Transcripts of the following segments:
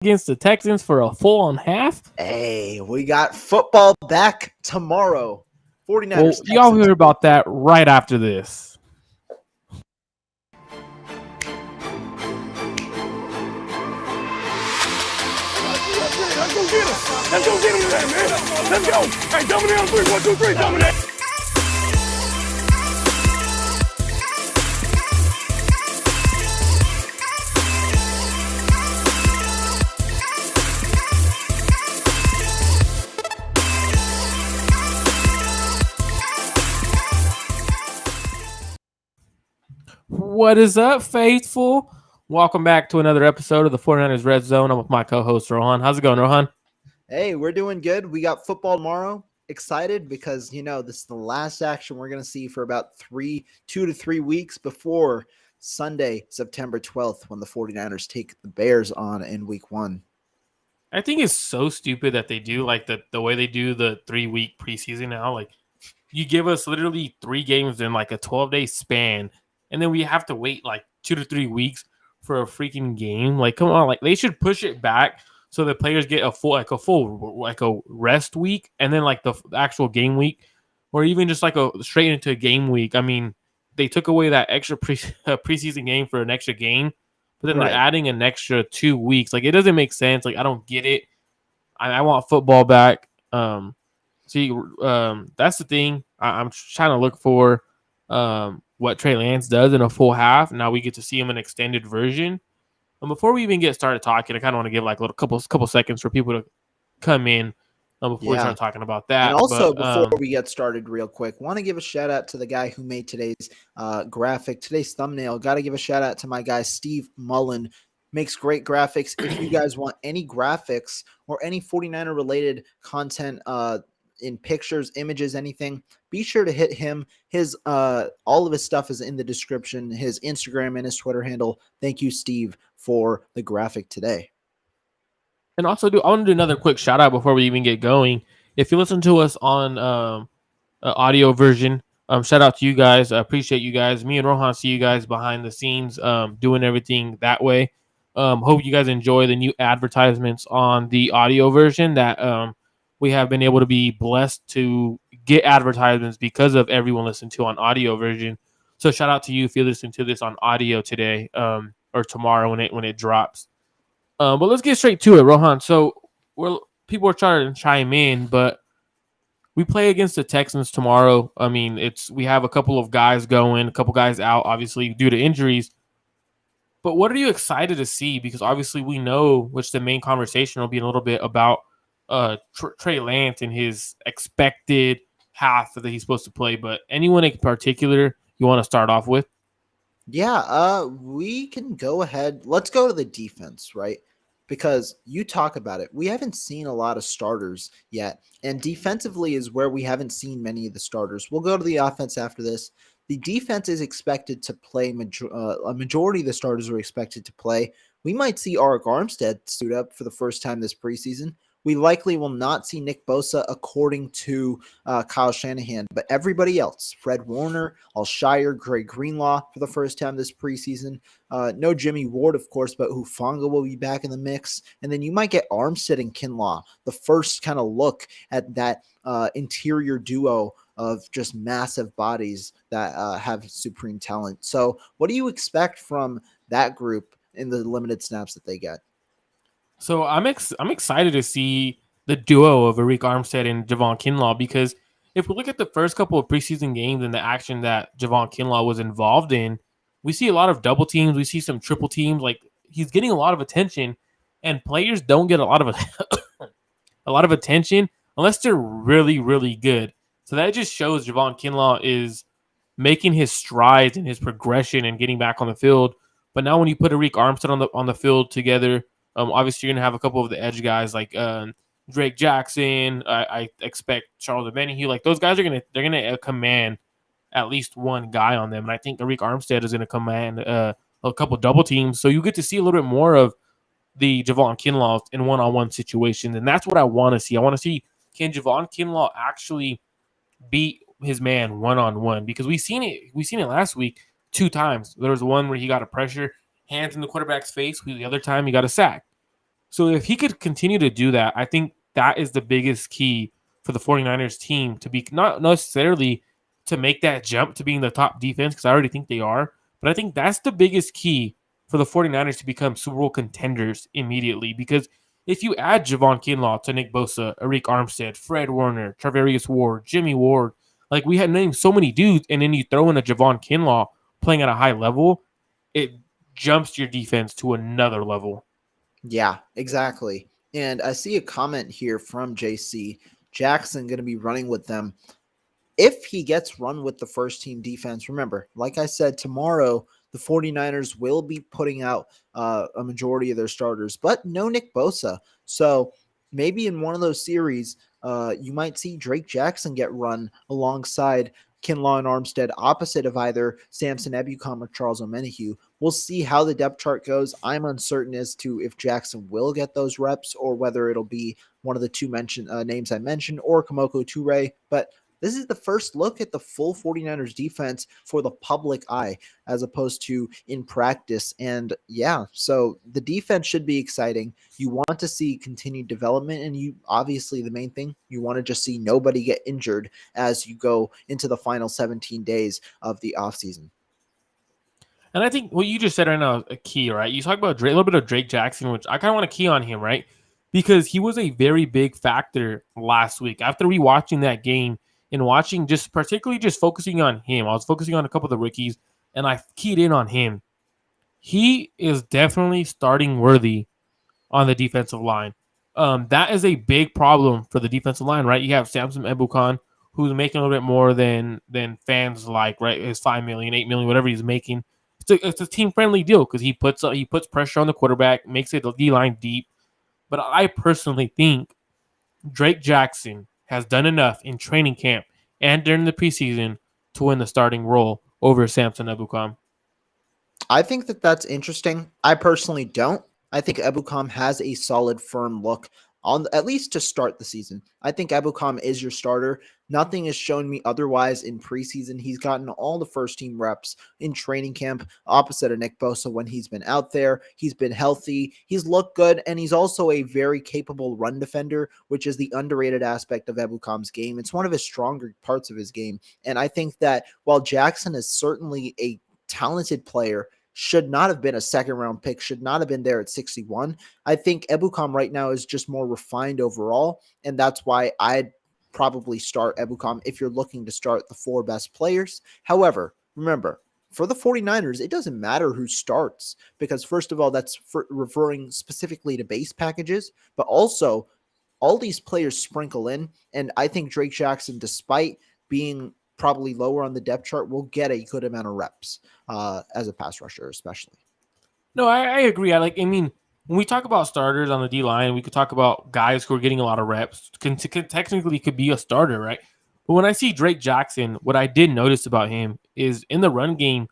against the Texans for a full-on half. Hey, we got football back tomorrow. 49ers. Well, y'all hear about that right after this. Let's go get him. Let's go get him today, man. Let's go. Hey, dominate on 3. 1, 2, 3. Dominate. What is up, faithful? Welcome back to another episode of the 49ers Red Zone. I'm with my co-host, Rohan. How's it going, Rohan? Hey, we're doing good. We got football tomorrow. Excited because, this is the last action we're going to see for about 2 to 3 weeks before Sunday, September 12th, when the 49ers take the Bears on in week 1. I think it's so stupid that they do like the way they do the 3-week preseason now. Like, you give us literally 3 games in like a 12-day span, and then we have to wait like 2 to 3 weeks for a freaking game. Like, come on, like they should push it back so the players get a full rest week, and then like the actual game week, or even just like a straight into a game week. I mean, they took away that extra preseason game for an extra game, but then they're adding an extra 2 weeks. Like, it doesn't make sense. Like, I don't get it. I want football back. That's the thing. I'm trying to look for what Trey Lance does in a full half. Now we get to see him in an extended version. And before we even get started talking, I kind of want to give like a little couple seconds for people to come in before we start talking about that. And also, before we get started real quick, want to give a shout out to the guy who made today's graphic, today's thumbnail. Got to give a shout out to my guy, Steve Mullen. Makes great graphics. If you guys want any graphics or any 49er related content in pictures, images, anything, be sure to hit him. His all of his stuff is in the description, his Instagram and his Twitter handle. Thank you, Steve, for the graphic today. And also, I want to do another quick shout out before we even get going. If you listen to us on audio version, shout out to you guys. I appreciate you guys. Me and Rohan see you guys behind the scenes doing everything that way. Hope you guys enjoy the new advertisements on the audio version that we have been able to be blessed to get advertisements because of everyone listening to on audio version. So shout out to you if you listen to this on audio today or tomorrow when it drops. But let's get straight to it, Rohan. So people are trying to chime in, but we play against the Texans tomorrow. I mean, we have a couple of guys going, a couple guys out, obviously due to injuries. But what are you excited to see? Because obviously we know, which the main conversation will be a little bit about Trey Lance and his expected half that he's supposed to play. But anyone in particular you want to start off with? Yeah, we can go ahead. Let's go to the defense, right? Because you talk about it. We haven't seen a lot of starters yet. And defensively is where we haven't seen many of the starters. We'll go to the offense after this. The defense is expected to play. A majority of the starters are expected to play. We might see Arik Armstead suit up for the first time this preseason. We likely will not see Nick Bosa, according to Kyle Shanahan, but everybody else, Fred Warner, Alshire, Greg Greenlaw for the first time this preseason. No Jimmy Ward, of course, but Hufanga will be back in the mix. And then you might get Armstead and Kinlaw, the first kind of look at that interior duo of just massive bodies that have supreme talent. So what do you expect from that group in the limited snaps that they get? So I'm excited to see the duo of Arik Armstead and Javon Kinlaw, because if we look at the first couple of preseason games and the action that Javon Kinlaw was involved in, we see a lot of double teams. We see some triple teams. Like, he's getting a lot of attention, and players don't get a lot of attention unless they're really, really good. So that just shows Javon Kinlaw is making his strides and his progression and getting back on the field. But now when you put Arik Armstead on the field together, obviously you're gonna have a couple of the edge guys like Drake Jackson. I expect Charles Benihue. Like, those guys they're gonna command at least one guy on them, and I think Arik Armstead is gonna command a couple double teams. So you get to see a little bit more of the Javon Kinlaw in one-on-one situations, and that's what I want to see. I want to see, can Javon Kinlaw actually beat his man one-on-one? Because we seen it last week 2 times. There was one where he got a pressure, hands in the quarterback's face. The other time he got a sack. So if he could continue to do that, I think that is the biggest key for the 49ers team to be not necessarily to make that jump to being the top defense, because I already think they are, but I think that's the biggest key for the 49ers to become Super Bowl contenders immediately. Because if you add Javon Kinlaw to Nick Bosa, Arik Armstead, Fred Warner, Travarius Ward, Jimmy Ward, like we had named so many dudes, and then you throw in a Javon Kinlaw playing at a high level, it jumps your defense to another level. Yeah, exactly. And I see a comment here from JC Jackson going to be running with them. If he gets run with the first team defense, remember, like I said, tomorrow the 49ers will be putting out a majority of their starters, but no Nick Bosa. So maybe in one of those series, you might see Drake Jackson get run alongside Kinlaw and Armstead, opposite of either Samson Ebukam or Charles Omenihu. We'll see how the depth chart goes. I'm uncertain as to if Jackson will get those reps or whether it'll be one of the two names I mentioned or Kamoko Toure, but this is the first look at the full 49ers defense for the public eye as opposed to in practice. And yeah, so the defense should be exciting. You want to see continued development, and you obviously the main thing, you want to just see nobody get injured as you go into the final 17 days of the offseason. And I think what you just said right now is a key, right? You talk about a little bit of Drake Jackson, which I kind of want to key on him, right? Because he was a very big factor last week. After rewatching that game and watching just particularly just focusing on him, I was focusing on a couple of the rookies and I keyed in on him. He is definitely starting worthy on the defensive line. That is a big problem for the defensive line, right? You have Samson Ebukam, who's making a little bit more than fans like, right? His $5 million, $8 million, whatever he's making. It's a team friendly deal because he puts pressure on the quarterback, makes it the D line deep. But I personally think Drake Jackson has done enough in training camp and during the preseason to win the starting role over Samson Ebukam. I think that that's interesting. I personally don't. I think Ebukam has a solid, firm look on at least to start the season. I think Ebukam is your starter. Nothing has shown me otherwise in preseason. He's gotten all the first team reps in training camp, opposite of Nick Bosa when he's been out there. He's been healthy. He's looked good, and he's also a very capable run defender, which is the underrated aspect of Ebukam's game. It's one of his stronger parts of his game. And I think that while Jackson is certainly a talented player, should not have been a second round pick, should not have been there at 61. I think Ebukam right now is just more refined overall, and that's why I'd probably start Ebukam if you're looking to start the four best players. However, remember, for the 49ers, it doesn't matter who starts because, first of all, that's referring specifically to base packages, but also all these players sprinkle in, and I think Drake Jackson, despite being probably lower on the depth chart, will get a good amount of reps as a pass rusher, especially. No, I agree. I mean, when we talk about starters on the D line, we could talk about guys who are getting a lot of reps. Technically could be a starter, right? But when I see Drake Jackson, what I did notice about him is in the run game.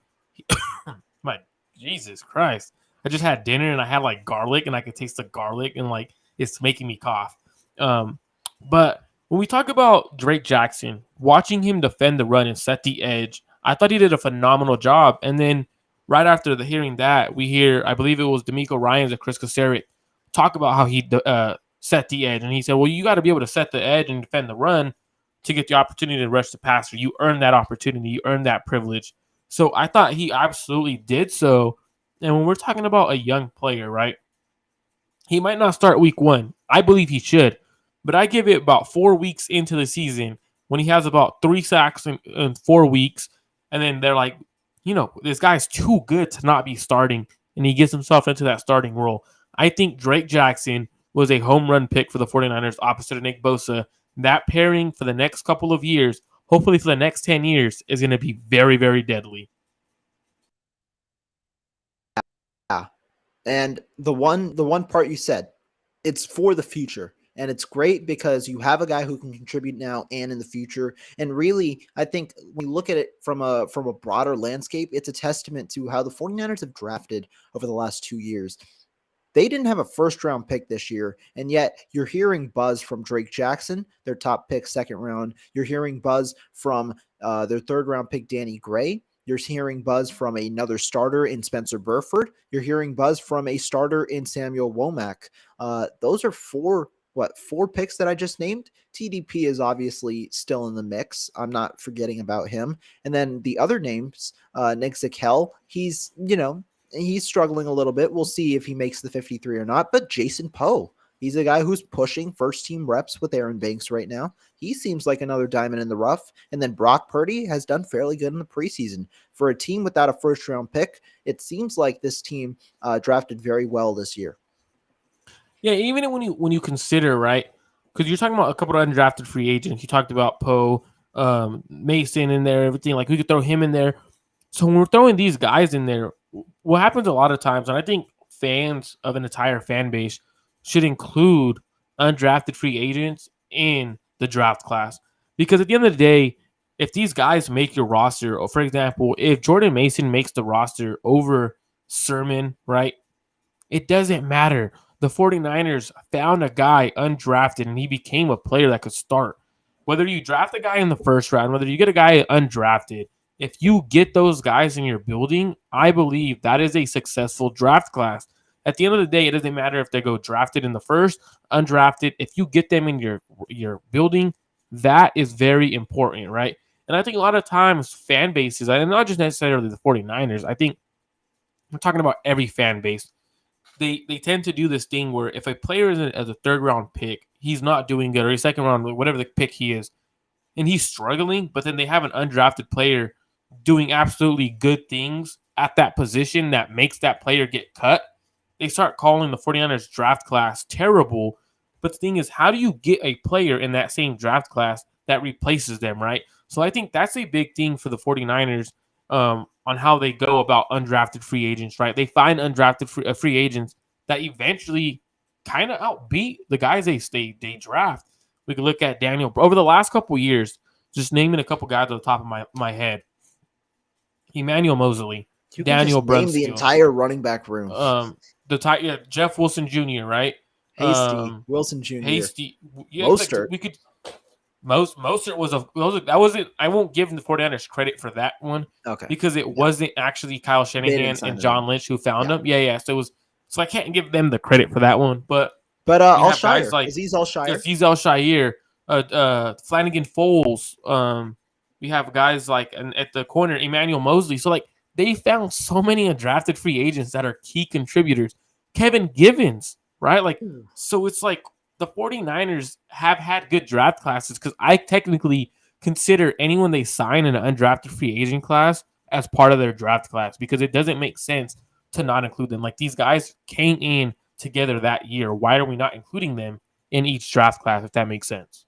My Jesus Christ! I just had dinner and I had like garlic, and I could taste the garlic, and like it's making me cough. But when we talk about Drake Jackson, watching him defend the run and set the edge, I thought he did a phenomenal job. And then right after hearing that, we hear, I believe it was D'Amico Ryans and Chris Casaret talk about how he set the edge. And he said, well, you got to be able to set the edge and defend the run to get the opportunity to rush the passer. You earn that opportunity. You earn that privilege. So I thought he absolutely did so. And when we're talking about a young player, right, he might not start week one. I believe he should. But I give it about 4 weeks into the season when he has about 3 sacks in 4 weeks. And then they're like, this guy's too good to not be starting. And he gets himself into that starting role. I think Drake Jackson was a home run pick for the 49ers opposite of Nick Bosa. That pairing for the next couple of years, hopefully for the next 10 years, is going to be very, very deadly. Yeah. And the one part you said, it's for the future. And it's great because you have a guy who can contribute now and in the future. And really, I think when you look at it from a broader landscape, it's a testament to how the 49ers have drafted over the last 2 years. They didn't have a first-round pick this year, and yet you're hearing buzz from Drake Jackson, their top pick, second round. You're hearing buzz from their third-round pick, Danny Gray. You're hearing buzz from another starter in Spencer Burford. You're hearing buzz from a starter in Samuel Womack. Those are four picks that I just named. TDP is obviously still in the mix. I'm not forgetting about him. And then the other names, Nick Zakel, he's struggling a little bit. We'll see if he makes the 53 or not. But Jason Poe, he's a guy who's pushing first team reps with Aaron Banks right now. He seems like another diamond in the rough. And then Brock Purdy has done fairly good in the preseason. For a team without a first round pick, it seems like this team drafted very well this year. Yeah, even when you consider, right, because you're talking about a couple of undrafted free agents. You talked about Poe, Mason in there, everything. Like, we could throw him in there. So when we're throwing these guys in there, what happens a lot of times, and I think fans of an entire fan base should include undrafted free agents in the draft class. Because at the end of the day, if these guys make your roster, or for example, if Jordan Mason makes the roster over Sermon, right, it doesn't matter. The 49ers found a guy undrafted and he became a player that could start. Whether you draft a guy in the first round, whether you get a guy undrafted, if you get those guys in your building, I believe that is a successful draft class. At the end of the day, it doesn't matter if they go drafted in the first, undrafted. If you get them in your building, that is very important, right? And I think a lot of times fan bases, and not just necessarily the 49ers, I think we're talking about every fan base. They tend to do this thing where if a player is as a third round pick, he's not doing good, or a second round, whatever the pick he is, and he's struggling, but then they have an undrafted player doing absolutely good things at that position that makes that player get cut, they start calling the 49ers draft class terrible. But the thing is, how do you get a player in that same draft class that replaces them, right? So I think that's a big thing for the 49ers on how they go about undrafted free agents, right? They find undrafted free agents that eventually kind of outbeat the guys they draft. We could look at Daniel over the last couple of years, just naming a couple guys on the top of my head. Emmanuel Mosley, You Daniel can just name the entire running back room. Jeff Wilson Jr., right? Hasty, Wilson Jr. Hasty, yeah, Mostert. Like we could. Mostert was that wasn't. I won't give the 49ers credit for that one, because it wasn't actually Kyle Shanahan and John Lynch who found him. Yeah. So it was. So I can't give them the credit for that one, but Alshire, like Azeez Alshire, Flanagan Foles. We have guys like at the corner, Emmanuel Mosley. So like they found so many undrafted free agents that are key contributors. Kevin Givens, right? Like, so it's like the 49ers have had good draft classes, because I technically consider anyone they sign in an undrafted free agent class as part of their draft class, because it doesn't make sense to not include them. Like, these guys came in together that year. Why are we not including them in each draft class, if that makes sense?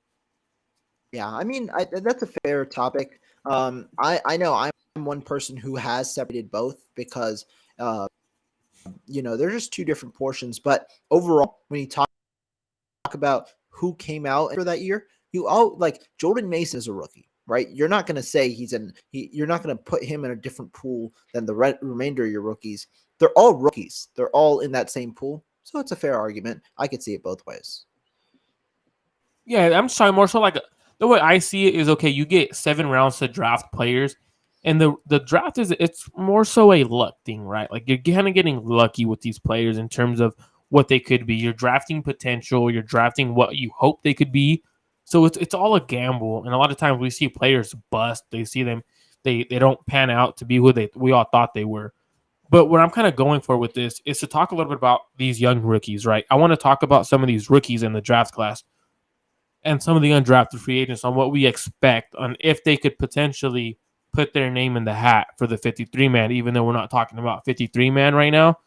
Yeah, I mean, that's a fair topic. I know I'm one person who has separated both, because they're just two different portions. But overall, when you talk about who came out for that year, like Jordan Mason is a rookie, right? You're not going to say you're not going to put him in a different pool than the remainder of your rookies. They're all rookies. They're all in that same pool. So it's a fair argument. I could see it both ways. Yeah, I'm sorry, more so like the way I see it is, okay, you get 7 rounds to draft players, and the draft it's more so a luck thing, right? Like, you're kind of getting lucky with these players in terms of what they could be. You're drafting potential. You're drafting what you hope they could be. So it's all a gamble, and a lot of times we see players bust. They see them, they don't pan out to be who we all thought they were. But what I'm kind of going for with this is to talk a little bit about these young rookies, right? I want to talk about some of these rookies in the draft class and some of the undrafted free agents on what we expect on if they could potentially put their name in the hat for the 53-man, even though we're not talking about 53-man right now.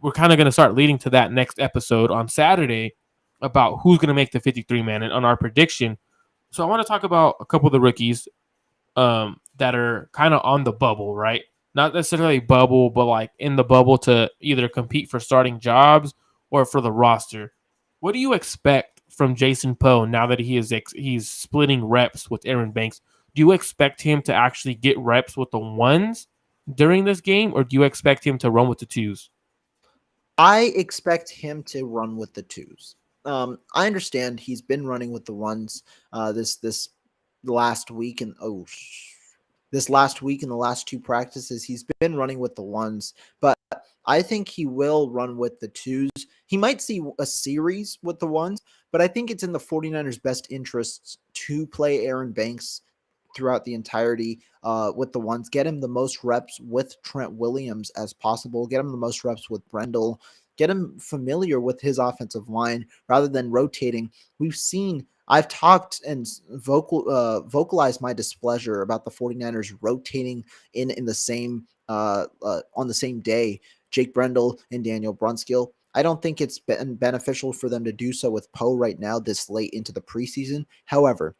We're kind of going to start leading to that next episode on Saturday about who's going to make the 53-man and on our prediction. So I want to talk about a couple of the rookies that are kind of on the bubble, right? Not necessarily bubble, but like in the bubble to either compete for starting jobs or for the roster. What do you expect from Jason Poe now that he's splitting reps with Aaron Banks? Do you expect him to actually get reps with the ones during this game, or do you expect him to run with the twos? I expect him to run with the twos. I understand he's been running with the ones this last week, and this last week in the last 2 practices, he's been running with the ones, but I think he will run with the twos. He might see a series with the ones, but I think it's in the 49ers' best interests to play Aaron Banks throughout the entirety with the ones. Get him the most reps with Trent Williams as possible. Get him the most reps with Brendel. Get him familiar with his offensive line rather than rotating. I've talked and vocalized my displeasure about the 49ers rotating in the same on the same day, Jake Brendel and Daniel Brunskill. I don't think it's been beneficial for them to do so with Poe right now this late into the preseason. However,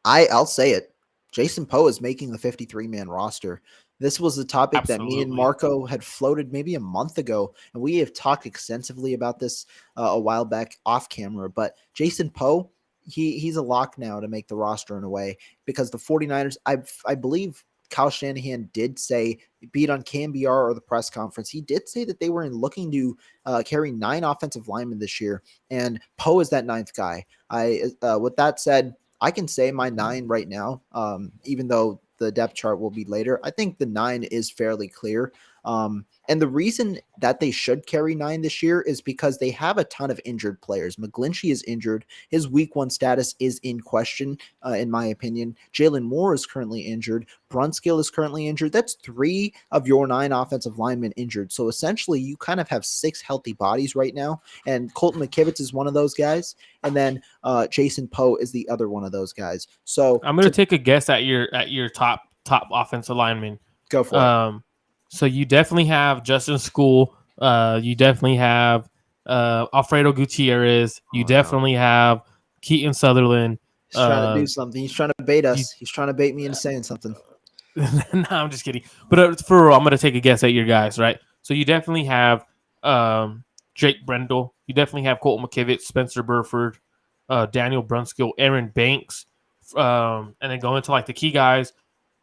I'll say it. Jason Poe is making the 53-man roster. This was the topic that me and Absolutely. Marco had floated maybe a month ago, and we have talked extensively about this a while back off camera. But Jason Poe, he's a lock now to make the roster in a way because the 49ers, I believe Kyle Shanahan did say, be it on KMBR or the press conference, he did say that they were looking to carry 9 offensive linemen this year, and Poe is that 9th guy. With that said, I can say my 9 right now, even though the depth chart will be later. I think the 9 is fairly clear. And the reason that they should carry 9 this year is because they have a ton of injured players. McGlinchey is injured. His week 1 status is in question, in my opinion. Jalen Moore is currently injured. Brunskill is currently injured. That's 3 of your 9 offensive linemen injured. So essentially, you kind of have 6 healthy bodies right now. And Colton McKivitz is one of those guys. And then Jason Poe is the other one of those guys. So I'm gonna take a guess at your top offensive lineman. Go for it. So you definitely have Justin School. You definitely have Alfredo Gutierrez. You definitely have Keaton Sutherland. He's trying to do something. He's trying to bait us. He's trying to bait me into saying something. No, I'm just kidding. But I'm going to take a guess at your guys, right? So you definitely have Jake Brendel. You definitely have Colton McKivitz, Spencer Burford, Daniel Brunskill, Aaron Banks. And then going to like the key guys,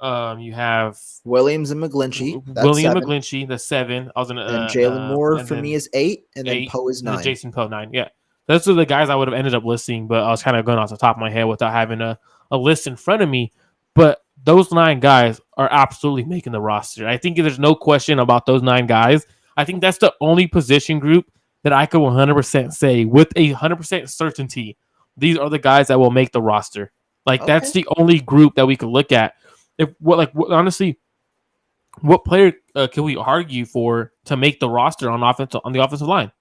you have Williams and McGlinchey. William 7. McGlinchey, that's 7. I was gonna And Jalen Moore and for then me is 8, and then 8, Poe is and then 9. Jason Poe 9. Yeah, those are the guys I would have ended up listing, but I was kind of going off the top of my head without having a list in front of me. But those 9 guys are absolutely making the roster. I think there's no question about those 9 guys. I think that's the only position group that I could 100% say with 100% certainty these are the guys that will make the roster. Like that's the only group that we could look at. Honestly, what player can we argue for to make the roster on the offensive line?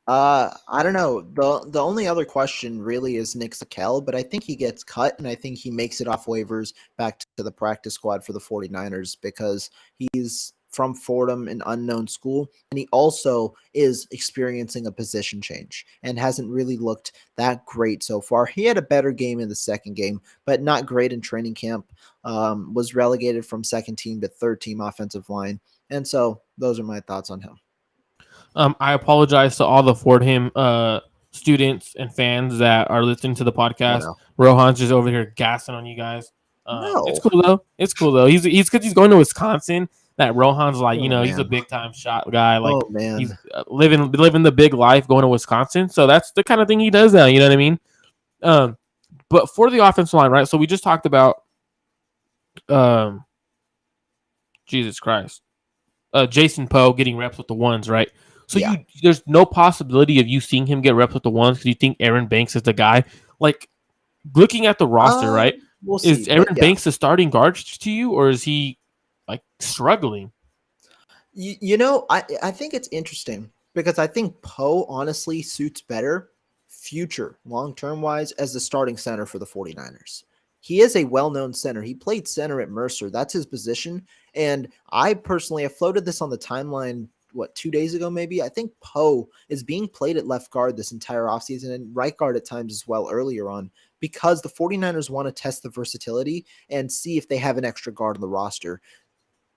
I don't know. The only other question really is Nick Sakel, but I think he gets cut, and I think he makes it off waivers back to the practice squad for the 49ers because he's from Fordham, an unknown school, and he also is experiencing a position change and hasn't really looked that great so far. He had a better game in the second game, but not great in training camp. Was relegated from second team to third team offensive line, and so those are my thoughts on him. I apologize to all the Fordham students and fans that are listening to the podcast. Oh, no. Rohan's just over here gassing on you guys. No. It's cool though. It's cool though. He's because he's going to Wisconsin. That Rohan's like, he's a big time shot guy. Like he's living the big life, going to Wisconsin. So that's the kind of thing he does now. You know what I mean? But for the offensive line, right? So we just talked about, Jesus Christ, Jason Poe getting reps with the ones, right? So there's no possibility of you seeing him get reps with the ones because you think Aaron Banks is the guy. Like looking at the roster, right? We'll is see, Aaron Banks the starting guard to you, or is he like struggling? I think it's interesting because I think Poe honestly suits better future long-term wise as the starting center for the 49ers. He is a well-known center. He played center at Mercer. That's his position. And I personally have floated this on the timeline, 2 days ago maybe? I think Poe is being played at left guard this entire offseason and right guard at times as well earlier on because the 49ers want to test the versatility and see if they have an extra guard on the roster.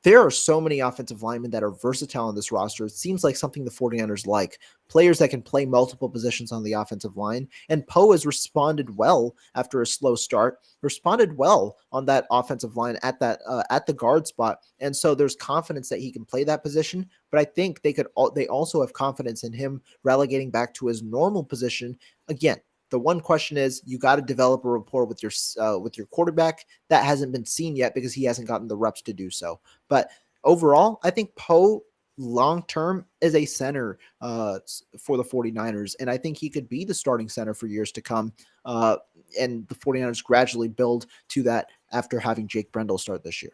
There are so many offensive linemen that are versatile on this roster. It seems like something the 49ers like. Players that can play multiple positions on the offensive line. And Poe has responded well after a slow start, responded well on that offensive line at the guard spot. And so there's confidence that he can play that position. But I think they also have confidence in him relegating back to his normal position. Again, The one question is, you got to develop a rapport with your quarterback. That hasn't been seen yet because he hasn't gotten the reps to do so. But overall, I think Poe long term is a center for the 49ers, and I think he could be the starting center for years to come. And the 49ers gradually build to that after having Jake Brendel start this year.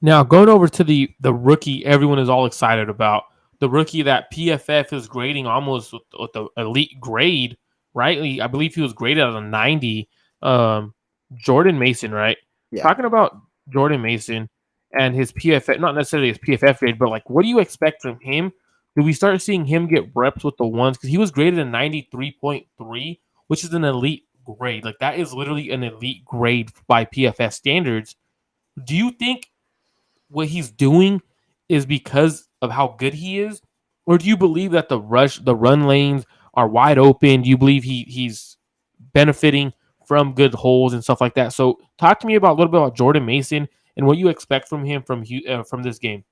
Now, going over to the rookie everyone is all excited about, the rookie that PFF is grading almost with the elite grade, right? I believe he was graded at a 90. Jordan Mason, right? Yeah. Talking about Jordan Mason and his PFF, not necessarily his PFF grade, but like, what do you expect from him? Do we start seeing him get reps with the ones? Because he was graded a 93.3, which is an elite grade. Like, that is literally an elite grade by PFF standards. Do you think what he's doing is because of how good he is, or do you believe that the run lanes are wide open? Do you believe he's benefiting from good holes and stuff like that? So talk to me about a little bit about Jordan Mason and what you expect from him from this game.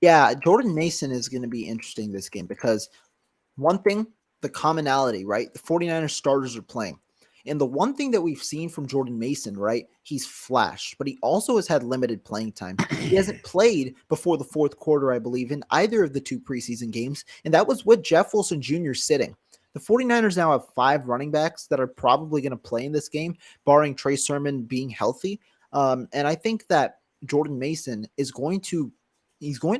Yeah, Jordan Mason is going to be interesting this game because one thing, the commonality, right? The 49ers starters are playing. And the one thing that we've seen from Jordan Mason, right? He's flashed, but he also has had limited playing time. He hasn't played before the fourth quarter, I believe, in either of the two preseason games. And that was with Jeff Wilson Jr. sitting. The 49ers now have 5 running backs that are probably going to play in this game, barring Trey Sermon being healthy. And I think that Jordan Mason is going to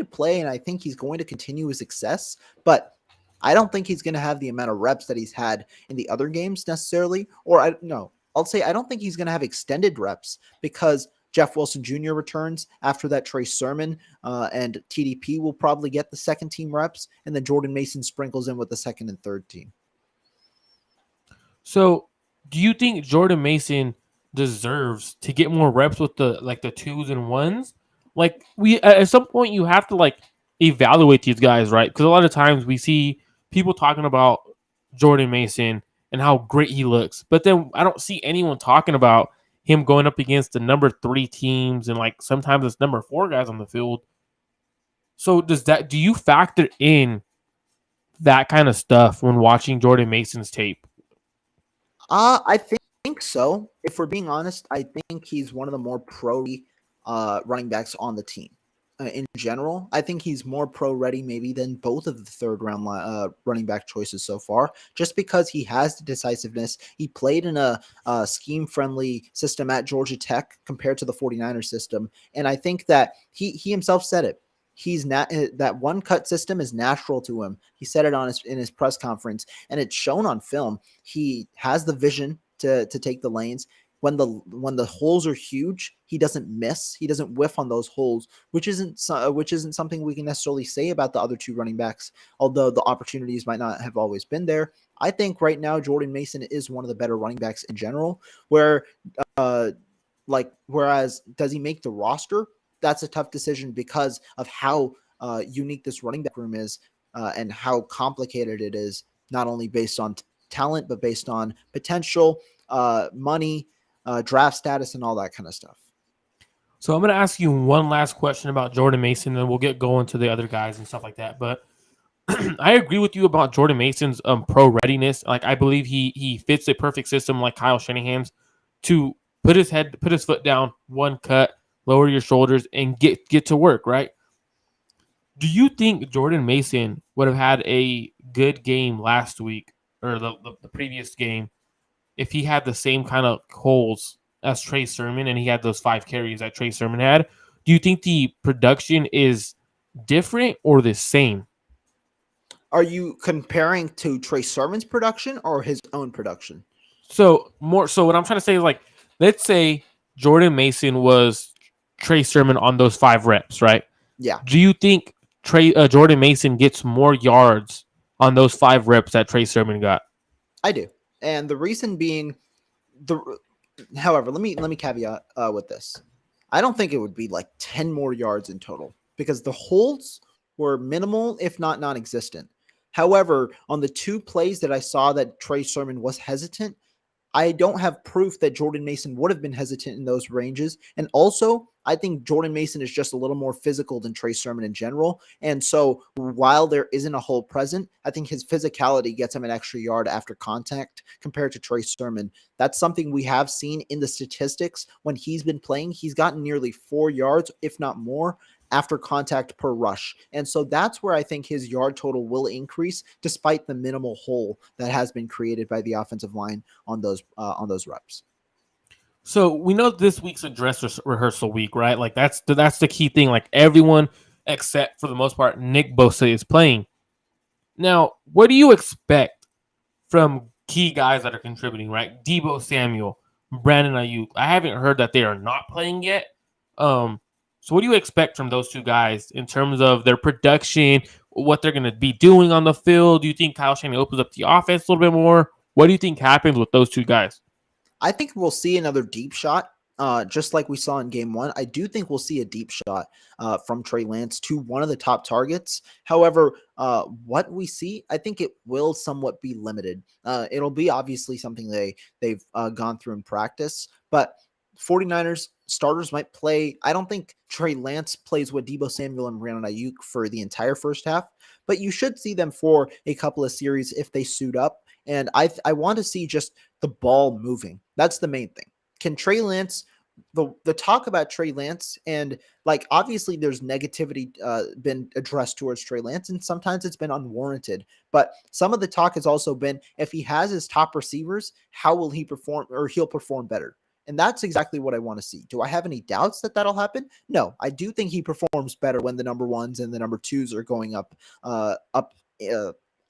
play, and I think he's going to continue his success. But I don't think he's going to have the amount of reps that he's had in the other games necessarily. I'll say I don't think he's going to have extended reps because Jeff Wilson Jr. returns after that. Trey Sermon and TDP will probably get the second team reps, and then Jordan Mason sprinkles in with the second and third team. So do you think Jordan Mason deserves to get more reps with the 2s and 1s? Like, we at some point you have to evaluate these guys, right? Because a lot of times we see people talking about Jordan Mason and how great he looks, but then I don't see anyone talking about him going up against the number 3 teams and sometimes it's number 4 guys on the field. So do you factor in that kind of stuff when watching Jordan Mason's tape? I think so. If we're being honest, I think he's one of the more pro running backs on the team. In general, I think he's more pro-ready maybe than both of the third-round running back choices so far, just because he has the decisiveness. He played in a scheme-friendly system at Georgia Tech compared to the 49ers system, and I think that he himself said it. He's not that one-cut system is natural to him. He said it in his press conference, and it's shown on film. He has the vision to take the lanes. When the holes are huge, he doesn't miss. He doesn't whiff on those holes, which isn't something we can necessarily say about the other 2 running backs, although the opportunities might not have always been there. I think right now Jordan Mason is one of the better running backs in general. Whereas does he make the roster? That's a tough decision because of how unique this running back room is and how complicated it is, not only based on talent but based on potential, money, draft status, and all that kind of stuff. So I'm going to ask you one last question about Jordan Mason, and we'll get going to the other guys and stuff like that. But I agree with you about Jordan Mason's pro readiness. I believe he fits a perfect system like Kyle Shanahan's to put his foot down, one cut, lower your shoulders, and get to work, right? Do you think Jordan Mason would have had a good game last week or the previous game if he had the same kind of holes as Trey Sermon and he had those 5 carries that Trey Sermon had? Do you think the production is different or the same? Are you comparing to Trey Sermon's production or his own production? So what I'm trying to say is let's say Jordan Mason was Trey Sermon on those 5 reps, right? Yeah. Do you think Jordan Mason gets more yards on those 5 reps that Trey Sermon got? I do. And the reason being, however, let me caveat with this. I don't think it would be 10 more yards in total because the holds were minimal, if not non-existent. However, on the 2 plays that I saw that Trey Sermon was hesitant, I don't have proof that Jordan Mason would have been hesitant in those ranges. And also, I think Jordan Mason is just a little more physical than Trey Sermon in general. And so while there isn't a hole present, I think his physicality gets him an extra yard after contact compared to Trey Sermon. That's something we have seen in the statistics when he's been playing. He's gotten nearly 4 yards, if not more, after contact per rush. And so that's where I think his yard total will increase despite the minimal hole that has been created by the offensive line on those reps. So we know this week's a dress rehearsal week, right? Like that's the key thing. Like everyone except for the most part, Nick Bosa is playing. Now, what do you expect from key guys that are contributing, right? Deebo Samuel, Brandon Ayuk. I haven't heard that they are not playing yet. So what do you expect from those two guys in terms of their production, what they're going to be doing on the field? Do you think Kyle Shanahan opens up the offense a little bit more? What do you think happens with those two guys? I think we'll see another deep shot, just like we saw in game 1. I do think we'll see a deep shot from Trey Lance to one of the top targets. However, what we see, I think it will somewhat be limited. It'll be obviously something they've gone through in practice, but 49ers starters might play. I don't think Trey Lance plays with Deebo Samuel and Brandon Ayuk for the entire first half, but you should see them for a couple of series if they suit up. And I want to see just the ball moving. That's the main thing. Can Trey Lance, the talk about Trey Lance, and like obviously there's negativity been addressed towards Trey Lance, and sometimes it's been unwarranted. But some of the talk has also been if he has his top receivers, how will he perform, or he'll perform better. And that's exactly what I want to see. Do I have any doubts that that'll happen? No, I do think he performs better when the number 1s and the number 2s are going up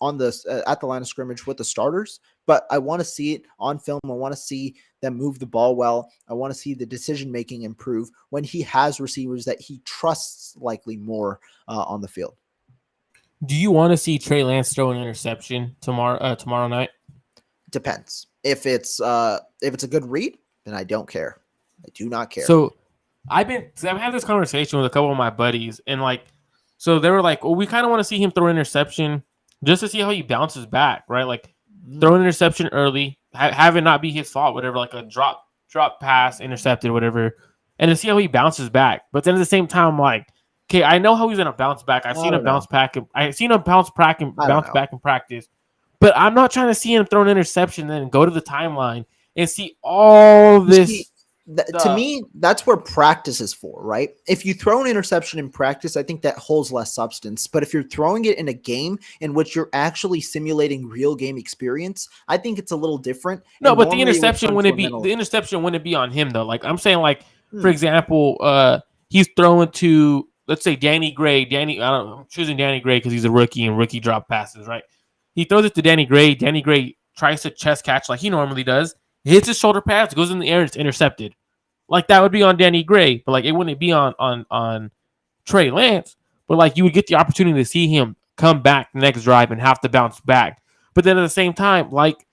on this at the line of scrimmage with the starters. But I want to see it on film. I want to see them move the ball well. I want to see the decision making improve when he has receivers that he trusts likely more on the field. Do you want to see Trey Lance throw an interception tomorrow night? Depends. If it's a good read, then I don't care. I do not care. So I've had this conversation with a couple of my buddies, and so they were like, well, we kind of want to see him throw an interception just to see how he bounces back, right? Like throw an interception early, have it not be his fault, whatever, like a drop pass, intercepted, whatever, and to see how he bounces back. But then at the same time, I'm like, okay, I know how he's gonna bounce back. I've seen him bounce back. I've seen him bounce back and bounce back in practice. But I'm not trying to see him throw an interception and then go to the timeline and see all this. To me, that's where practice is for, right? If you throw an interception in practice, I think that holds less substance. But if you're throwing it in a game in which you're actually simulating real game experience, I think it's a little different. No, but the interception wouldn't be on him though. Like I'm saying, like for example, he's throwing to, let's say, Danny Gray. I'm choosing Danny Gray because he's a rookie and rookie drop passes, right? He throws it to Danny Gray. Danny Gray tries to chest catch like he normally does. He hits his shoulder pads, goes in the air, and it's intercepted. Like that would be on Danny Gray, but like it wouldn't be on Trey Lance. But like you would get the opportunity to see him come back the next drive and have to bounce back. But then at the same time, like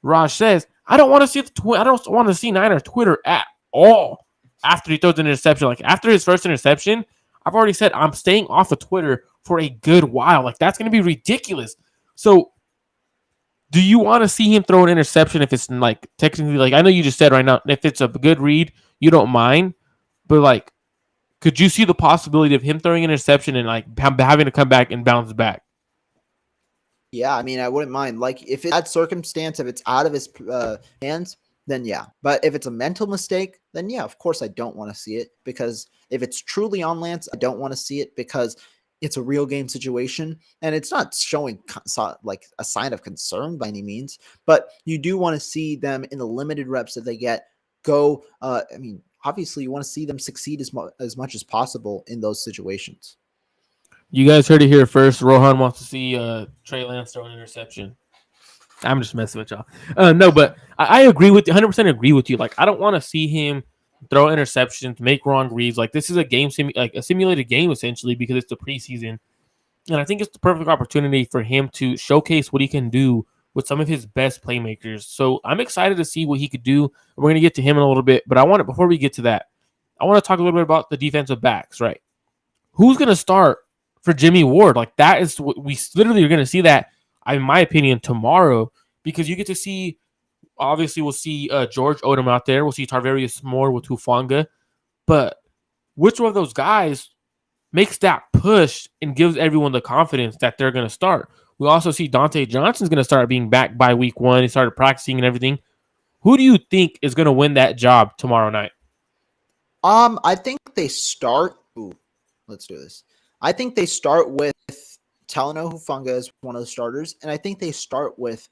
Raj says, I don't want to see I don't want to see Niners Twitter at all after he throws an interception. Like after his first interception, I've already said I'm staying off of Twitter for a good while. Like that's going to be ridiculous. So do you want to see him throw an interception if it's like technically, like I know you just said right now, if it's a good read, you don't mind, but like, could you see the possibility of him throwing an interception and like having to come back and bounce back? Yeah, I mean, I wouldn't mind. Like if it's that circumstance, if it's out of his hands, then yeah. But if it's a mental mistake, then yeah, of course I don't want to see it, because if it's truly on Lance, I don't want to see it because it's a real game situation, and it's not showing like a sign of concern by any means, but you do want to see them in the limited reps that they get go. I mean, obviously you want to see them succeed as much as possible in those situations. You guys heard it here first. Rohan wants to see Trey Lance throw an interception. I'm just messing with y'all. No, but I agree with you, 100% agree with you. Like, I don't want to see him throw interceptions, make wrong reads. Like, this is a game, like a simulated game essentially, because it's the preseason, and I think it's the perfect opportunity for him to showcase what he can do with some of his best playmakers. So I'm excited to see what he could do. We're going to get to him in a little bit, but before we get to that, I want to talk a little bit about the defensive backs, right? Who's going to start for Jimmy Ward? Like that is what we literally are going to see that, in my opinion, tomorrow, because you get to see, obviously we'll see George Odom out there. We'll see Tarvarius Moore with Hufanga, but which one of those guys makes that push and gives everyone the confidence that they're going to start? We also see Dante Johnson's going to start being back by week 1. He started practicing and everything. Who do you think is going to win that job tomorrow night? I think they start. Ooh, let's do this. I think they start with Talanoa Hufanga as one of the starters, and I think they start with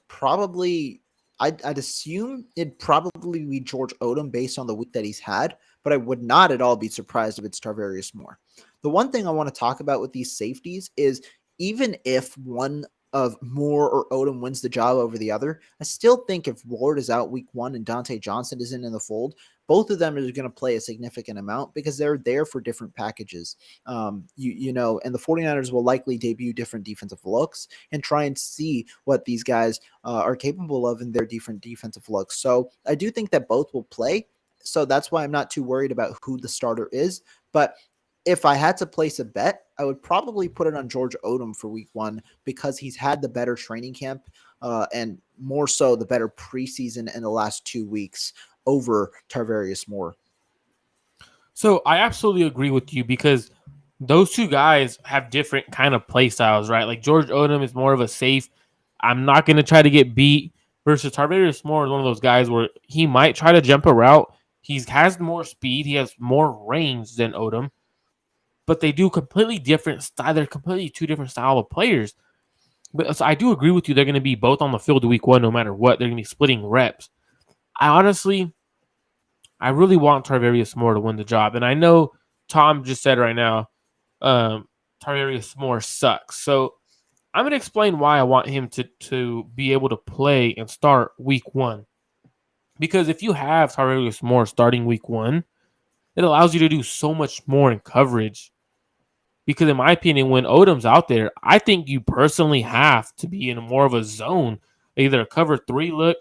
probably. I'd assume it'd probably be George Odom based on the week that he's had, but I would not at all be surprised if it's Tarvarius Moore. The one thing I want to talk about with these safeties is even if one of Moore or Odom wins the job over the other, I still think if Ward is out week 1 and Dante Johnson isn't in the fold, both of them are going to play a significant amount because they're there for different packages. You know, and the 49ers will likely debut different defensive looks and try and see what these guys are capable of in their different defensive looks. So I do think that both will play. So that's why I'm not too worried about who the starter is. But if I had to place a bet, I would probably put it on George Odom for week 1 because he's had the better training camp and more so the better preseason in the last 2 weeks over Tarvarius Moore. So I absolutely agree with you because those two guys have different kind of play styles, right? Like George Odom is more of a safe, I'm not going to try to get beat, versus Tarvarius Moore is one of those guys where he might try to jump a route. He has more speed. He has more range than Odom. But they do completely different style. They're completely two different style of players. But so I do agree with you. They're going to be both on the field week 1, no matter what. They're going to be splitting reps. I really want Tarvarius Moore to win the job. And I know Tom just said right now, Tarvarius Moore sucks. So I'm going to explain why I want him to be able to play and start week 1. Because if you have Tarvarius Moore starting week 1, it allows you to do so much more in coverage. Because in my opinion, when Odom's out there, I think you personally have to be in more of a zone, either a cover 3 look,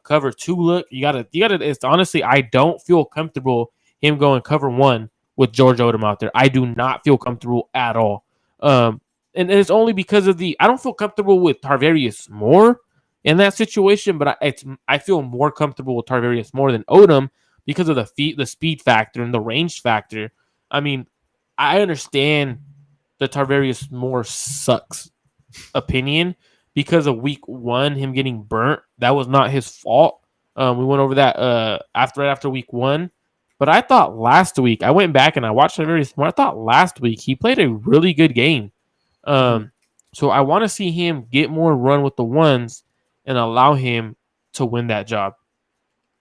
cover 2 look. You gotta. It's honestly, I don't feel comfortable him going cover 1 with George Odom out there. I do not feel comfortable at all. And it's only because of I don't feel comfortable with Tarvarius Moore in that situation, but I feel more comfortable with Tarvarius Moore than Odom because of the speed factor and the range factor. I mean, I understand the Tarvarius Moore sucks opinion because of week 1, him getting burnt. That was not his fault. We went over that after week 1. But I thought last week, I went back and I watched Tarvarius Moore. I thought last week he played a really good game. So I want to see him get more run with the ones and allow him to win that job.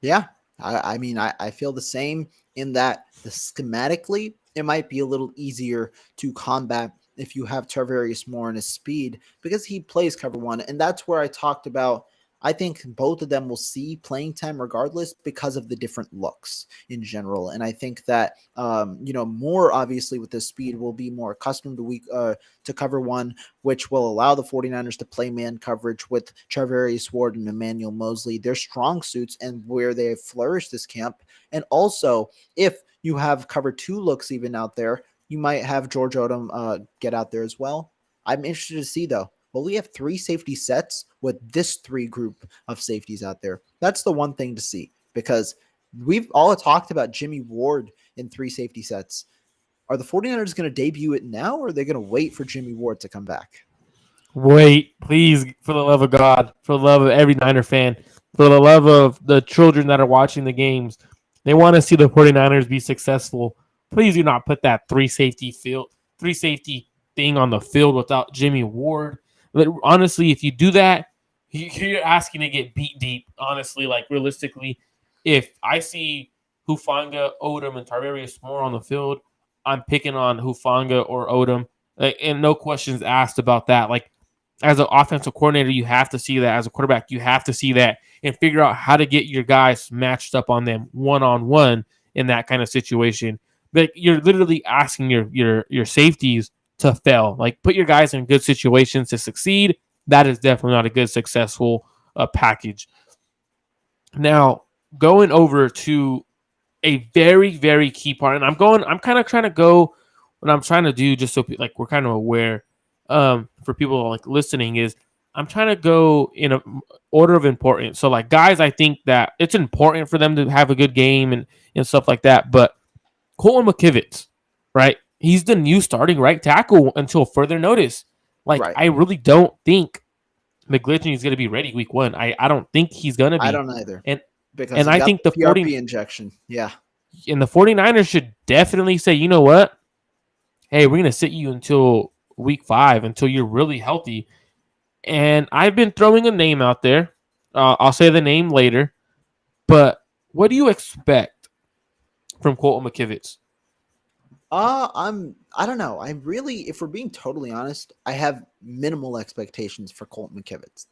Yeah. I mean, I feel the same in that schematically, it might be a little easier to combat if you have Tarvarius Moore and his speed because he plays cover 1. And that's where I talked about, I think both of them will see playing time regardless because of the different looks in general. And I think that, Moore obviously with his speed will be more accustomed to cover 1, which will allow the 49ers to play man coverage with Charvarius Ward and Emmanuel Mosley, their strong suits and where they have flourished this camp. And also if you have cover 2 looks even out there, you might have George Odom get out there as well. I'm interested to see, though. Will we have 3 safety sets with this 3 group of safeties out there? That's the one thing to see because we've all talked about Jimmy Ward in 3 safety sets. Are the 49ers going to debut it now or are they going to wait for Jimmy Ward to come back? Wait, please, for the love of God, for the love of every Niner fan, for the love of the children that are watching the games, they want to see the 49ers be successful. Please do not put that 3 safety thing on the field without Jimmy Ward. But honestly, if you do that, you're asking to get beat deep. Honestly, like realistically, if I see Hufanga, Odom, and Tarvarius Moore on the field, I'm picking on Hufanga or Odom, and no questions asked about that. Like as an offensive coordinator, you have to see that. As a quarterback, you have to see that and figure out how to get your guys matched up on them one-on-one in that kind of situation. But you're literally asking your safeties to fail. Like put your guys in good situations to succeed. That is definitely not a good successful package. Now going over to a very, very key part, and I'm kind of trying to go. What I'm trying to do, just so like we're kind of aware, for people like listening, is I'm trying to go in a order of importance. So like guys, I think that it's important for them to have a good game and stuff like that. But Colton McKivitz, right? He's the new starting right tackle until further notice. Like, Right. I really don't think McGlinchey is going to be ready week 1. I don't think he's going to be. I don't either And because and he I got think the the PRP injection. Yeah. the 49ers should definitely say, you know what? Hey, we're going to sit you until week 5 until you're really healthy. And I've been throwing a name out there. I'll say the name later. But what do you expect from Colton McKivitz? I don't know. I really, if we're being totally honest, I have minimal expectations for Colton McKivitz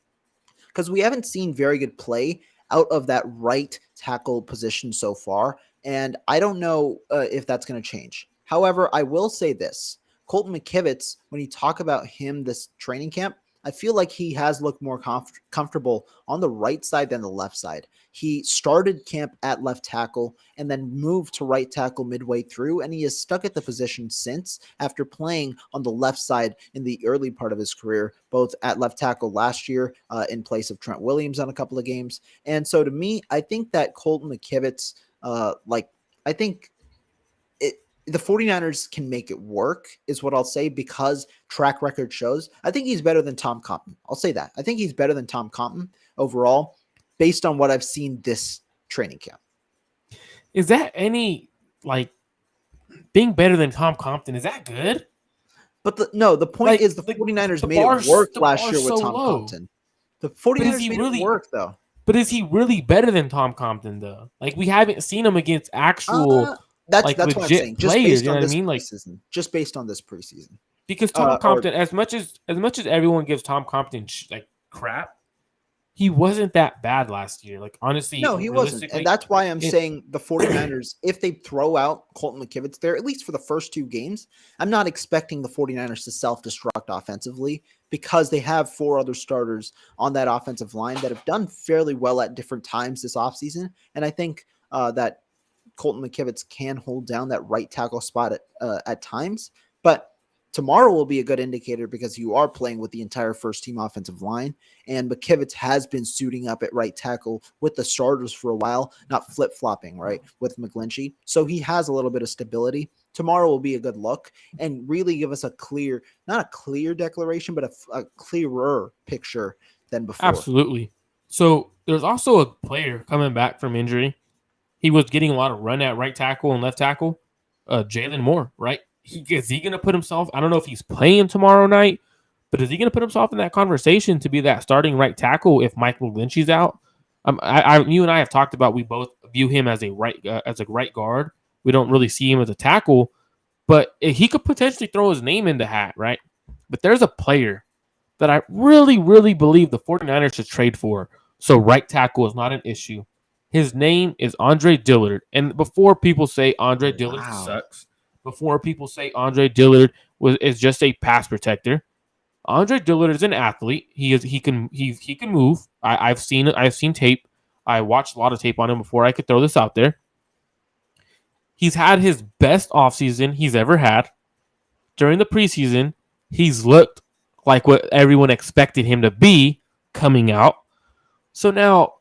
because we haven't seen very good play out of that right tackle position so far, and I don't know if that's going to change. However, I will say this: Colton McKivitz, when you talk about him this training camp, I feel like he has looked more comfortable on the right side than the left side. He started camp at left tackle and then moved to right tackle midway through, and he has stuck at the position since after playing on the left side in the early part of his career, both at left tackle last year in place of Trent Williams on a couple of games. And so to me, I think that Colton McKivitz, I think the 49ers can make it work is what I'll say because track record shows. I think he's better than Tom Compton. I'll say that. I think he's better than Tom Compton overall based on what I've seen this training camp. Is that any, like, being better than Tom Compton? Is that good? But the point Like, is the 49ers made it work last year with Tom Compton. The 49ers made it work, though. But is he really better than Tom Compton, though? Like, we haven't seen him against actual that's like what I'm legit saying. Just players, based you know on what I this mean? Like, preseason. Just based on this preseason. because Tom Compton, as much as everyone gives Tom Compton like crap, he wasn't that bad last year. Like, honestly, no, he wasn't. And that's why I'm saying the 49ers, if they throw out Colton McKivitz there, at least for the first 2 games, I'm not expecting the 49ers to self-destruct offensively because they have 4 other starters on that offensive line that have done fairly well at different times this offseason. And I think that Colton McKivitz can hold down that right tackle spot at times. But tomorrow will be a good indicator because you are playing with the entire first team offensive line. And McKivitz has been suiting up at right tackle with the starters for a while, not flip-flopping, right, with McGlinchey. So he has a little bit of stability. Tomorrow will be a good look and really give us a clear, not a clear declaration, but a clearer picture than before. Absolutely. So there's also a player coming back from injury. He was getting a lot of run at right tackle and left tackle. Jalen Moore, right? Is he going to put himself? I don't know if he's playing tomorrow night, but is he going to put himself in that conversation to be that starting right tackle if Mike McGlinchey's out? You and I have talked about we both view him as a right guard. We don't really see him as a tackle, but he could potentially throw his name in the hat, right? But there's a player that I really, really believe the 49ers should trade for, so right tackle is not an issue. His name is Andre Dillard. And before people say Andre Dillard sucks, before people say Andre Dillard is just a pass protector, Andre Dillard is an athlete. He can move. I've seen tape. I watched a lot of tape on him before I could throw this out there. He's had his best offseason he's ever had. During the preseason, he's looked like what everyone expected him to be coming out. So now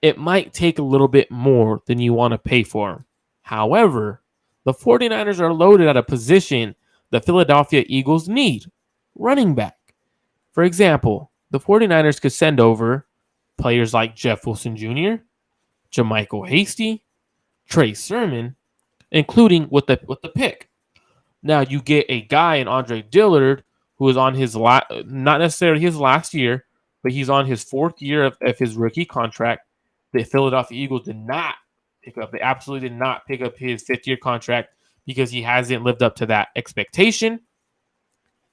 it might take a little bit more than you want to pay for him. However, the 49ers are loaded at a position the Philadelphia Eagles need, running back. For example, the 49ers could send over players like Jeff Wilson Jr., Jermichael Hasty, Trey Sermon, including with the pick. Now you get a guy in Andre Dillard who is on his not necessarily his last year, but he's on his 4th year of his rookie contract. The Philadelphia Eagles did not pick up. They absolutely did not pick up his 5th-year contract because he hasn't lived up to that expectation.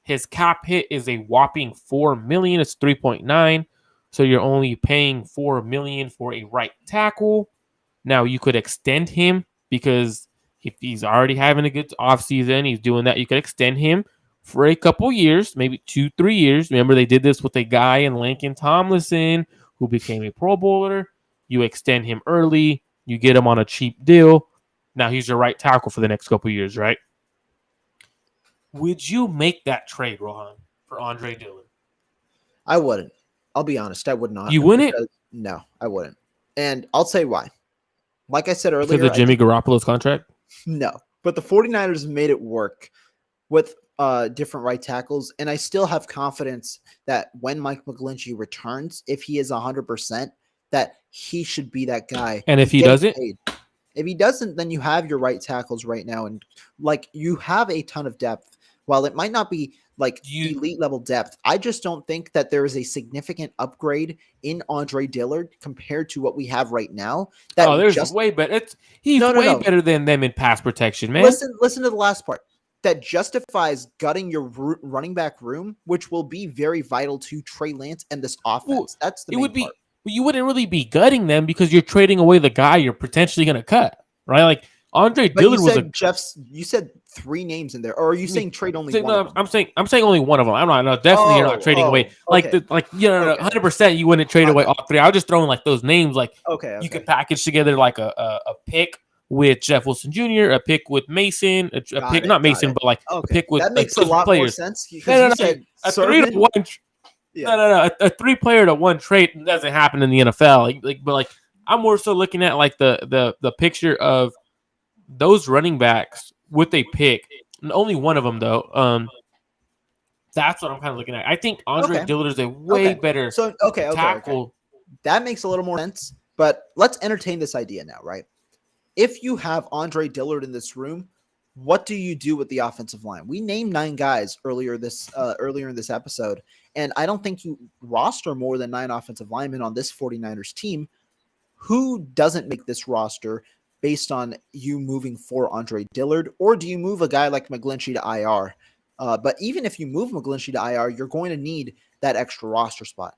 His cap hit is a whopping $4 million. It's 3.9. So you're only paying $4 million for a right tackle. Now you could extend him because if he's already having a good offseason, he's doing that. You could extend him for a couple years, maybe 2-3 years. Remember, they did this with a guy in Lincoln Tomlinson who became a Pro Bowler. You extend him early. You get him on a cheap deal. Now he's your right tackle for the next couple years, right? Would you make that trade, Rohan, for Andre Dillard? I wouldn't. I'll be honest. I would not. You wouldn't? No, I wouldn't. And I'll say why. Like I said earlier. Because of Jimmy Garoppolo's contract? No. But the 49ers have made it work with different right tackles. And I still have confidence that when Mike McGlinchey returns, if he is 100%, that he should be that guy. And if He's he getting doesn't, paid. If he doesn't, then you have your right tackles right now. And like you have a ton of depth. While it might not be like elite level depth, I just don't think that there is a significant upgrade in Andre Dillard compared to what we have right now. That there's way better. He's No. better than them in pass protection, man. Listen to the last part. That justifies gutting your running back room, which will be very vital to Trey Lance and this offense. Well, That's the main part. You wouldn't really be gutting them because you're trading away the guy you're potentially going to cut, right? Like Andre Dillard you said 3 names in there, or are you saying trade only one? No, I'm saying only one of them. I'm not. No, definitely you're not trading away. Okay. 100%. You wouldn't trade away all 3. I was just throwing like those names. Like you could package together like a pick with Jeff Wilson Jr., a pick with Mason, a pick not Mason, but like a pick with that makes like, a lot players. more sense. No, a 3-to-1. No. A 3-player-to-1 trade doesn't happen in the NFL. But I'm more so looking at like the picture of those running backs with a pick. And only one of them though. That's what I'm kind of looking at. I think Andre Dillard is a way better tackle. That makes a little more sense. But let's entertain this idea now, right? If you have Andre Dillard in this room, what do you do with the offensive line? We named 9 guys earlier in this episode, and I don't think you roster more than 9 offensive linemen on this 49ers team. Who doesn't make this roster based on you moving for Andre Dillard, or do you move a guy like McGlinchey to IR? But even if you move McGlinchey to IR, you're going to need that extra roster spot.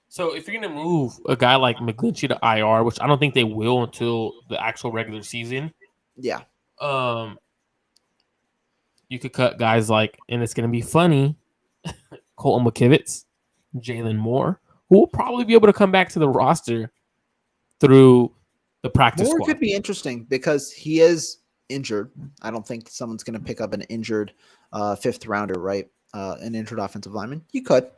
So if you're going to move a guy like McGlinchey to IR, which I don't think they will until the actual regular season. Yeah. You could cut guys like, and it's going to be funny, Colton McKivitz, Jalen Moore, who will probably be able to come back to the roster through the practice Moore squad. Could be interesting because he is injured. I don't think someone's going to pick up an injured 5th rounder, right? An injured offensive lineman. You could.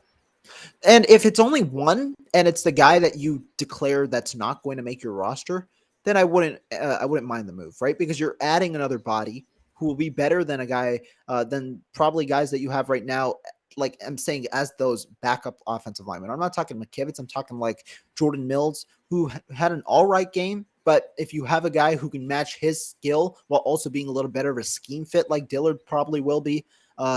And if it's only one and it's the guy that you declare that's not going to make your roster, then I wouldn't mind the move, right? Because you're adding another body who will be better than a guy than probably guys that you have right now. Like I'm saying, as those backup offensive linemen. I'm not talking McKivitz. I'm talking like Jordan Mills, who had an all right game. But if you have a guy who can match his skill while also being a little better of a scheme fit, like Dillard probably will be,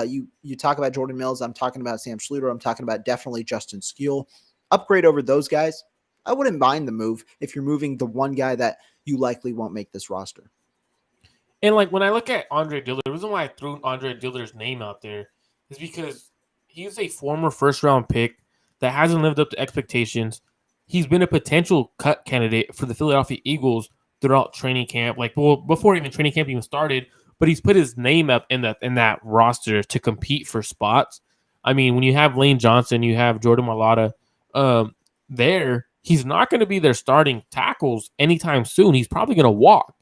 you talk about Jordan Mills. I'm talking about Sam Schluter. I'm talking about definitely Justin Skule. Upgrade over those guys. I wouldn't mind the move if you're moving the one guy that you likely won't make this roster. And like when I look at Andre Dillard, the reason why I threw Andre Dillard's name out there is because he's a former 1st-round pick that hasn't lived up to expectations. He's been a potential cut candidate for the Philadelphia Eagles throughout training camp, before even training camp even started. But he's put his name up in that roster to compete for spots. I mean, when you have Lane Johnson, you have Jordan Mailata there, he's not going to be their starting tackles anytime soon. He's probably going to walk,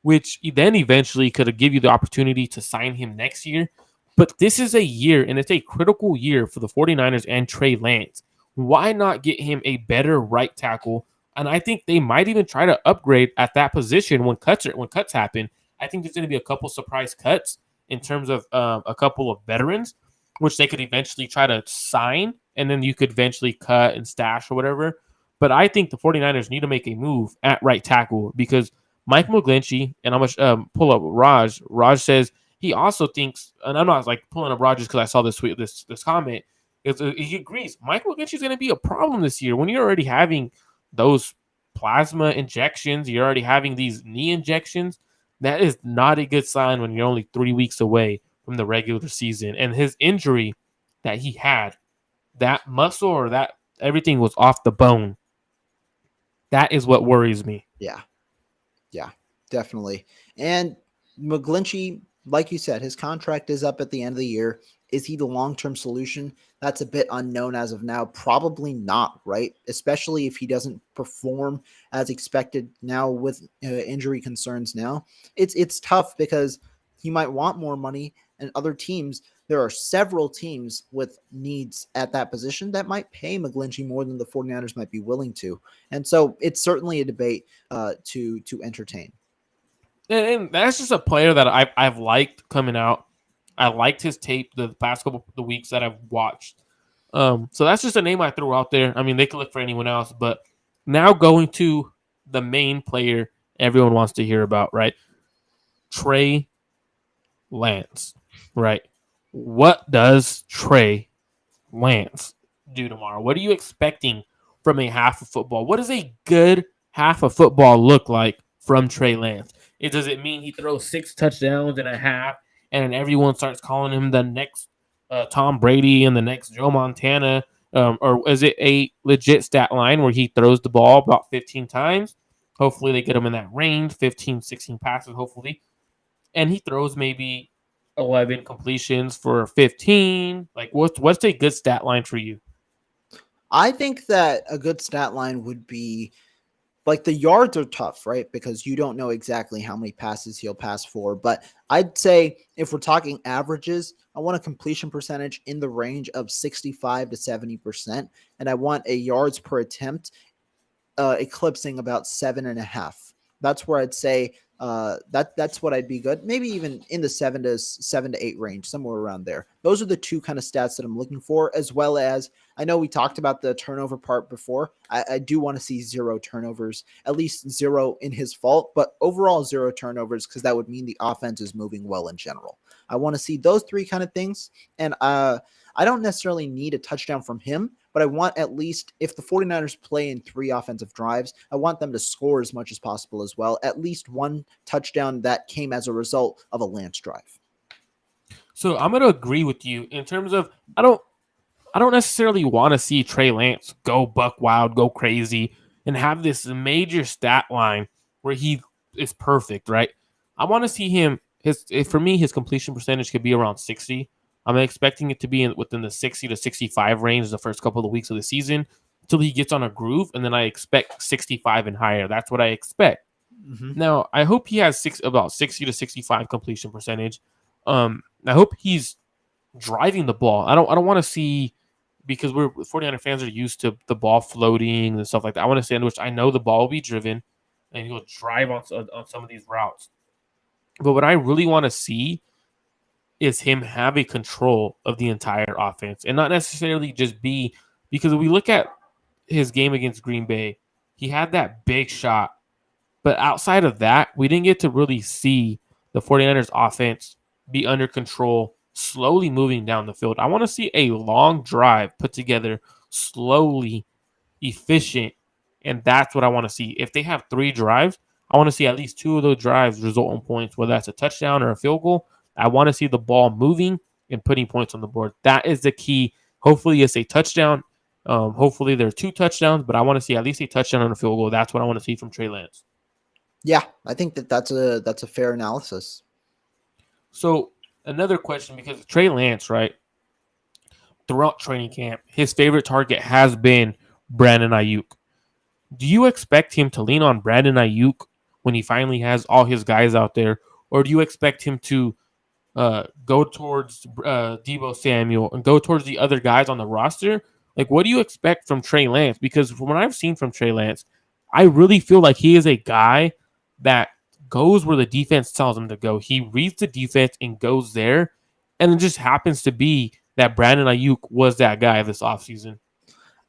which then eventually could give you the opportunity to sign him next year. But this is a year, and it's a critical year for the 49ers and Trey Lance. Why not get him a better right tackle? And I think they might even try to upgrade at that position when cuts happen. I think there's going to be a couple surprise cuts in terms of a couple of veterans, which they could eventually try to sign, and then you could eventually cut and stash or whatever. But I think the 49ers need to make a move at right tackle because Mike McGlinchey, and I'm going to pull up Raj. Raj says he also thinks, and I'm not like pulling up Raj just because I saw this comment, he agrees Mike McGlinchey is going to be a problem this year when you're already having those plasma injections, you're already having these knee injections. That is not a good sign when you're only 3 weeks away from the regular season. And his injury that he had, that muscle or that everything was off the bone. That is what worries me. Yeah, definitely. And McGlinchey, like you said, his contract is up at the end of the year. Is he the long-term solution? That's a bit unknown as of now. Probably not, right? Especially if he doesn't perform as expected now with injury concerns now. It's tough because he might want more money, and other teams, there are several teams with needs at that position that might pay McGlinchey more than the 49ers might be willing to. And so it's certainly a debate to entertain. And that's just a player that I've liked coming out. I liked his tape the past couple the weeks that I've watched. So that's just a name I threw out there. I mean, they could look for anyone else, but now going to the main player everyone wants to hear about, right? Trey Lance, right? What does Trey Lance do tomorrow? What are you expecting from a half of football? What does a good half of football look like from Trey Lance? Does it mean he throws 6 touchdowns and a half, and then everyone starts calling him the next Tom Brady and the next Joe Montana? Or is it a legit stat line where he throws the ball about 15 times? Hopefully they get him in that range, 15, 16 passes, hopefully. And he throws maybe 11 completions for 15. Like, what's a good stat line for you? I think that a good stat line would be like the yards are tough, right? Because you don't know exactly how many passes he'll pass for. But I'd say if we're talking averages, I want a completion percentage in the range of 65 to 70%. And I want a yards per attempt eclipsing about 7.5. That's where I'd say that's what I'd be good. Maybe even in the 7 to 8 range, somewhere around there. Those are the two kind of stats that I'm looking for, as well as I know we talked about the turnover part before. I do want to see 0 turnovers, at least 0 in his fault, but overall 0 turnovers because that would mean the offense is moving well in general. I want to see those 3 kind of things, and I don't necessarily need a touchdown from him, but I want at least, if the 49ers play in 3 offensive drives, I want them to score as much as possible as well. At least 1 touchdown that came as a result of a Lance drive. So I'm gonna agree with you in terms of I don't necessarily want to see Trey Lance go buck wild, go crazy, and have this major stat line where he is perfect, right? I want to see him. For me, his completion percentage could be around 60. I'm expecting it to be within the 60 to 65 range the first couple of weeks of the season until he gets on a groove, and then I expect 65 and higher. That's what I expect. Mm-hmm. Now, I hope he has about 60 to 65 completion percentage. I hope he's driving the ball. I don't want to see, because we're 49er fans are used to the ball floating and stuff like that. I want to see in which I know the ball will be driven and he'll drive on some of these routes. But what I really want to see is him have a control of the entire offense and not necessarily just be, because if we look at his game against Green Bay, he had that big shot. But outside of that, we didn't get to really see the 49ers offense be under control, slowly moving down the field. I want to see a long drive put together, slowly, efficient, and that's what I want to see. If they have 3 drives, I want to see at least 2 of those drives result in points, whether that's a touchdown or a field goal. I want to see the ball moving and putting points on the board. That is the key. Hopefully, it's a touchdown. Hopefully, there are 2 touchdowns, but I want to see at least a touchdown and a field goal. That's what I want to see from Trey Lance. Yeah, I think that's a fair analysis. So another question, because Trey Lance, right, throughout training camp, his favorite target has been Brandon Ayuk. Do you expect him to lean on Brandon Ayuk when he finally has all his guys out there, or do you expect him to go towards Deebo Samuel and go towards the other guys on the roster? Like, what do you expect from Trey Lance? Because from what I've seen from Trey Lance, I really feel like he is a guy that goes where the defense tells him to go. He reads the defense and goes there, and it just happens to be that Brandon Ayuk was that guy this offseason.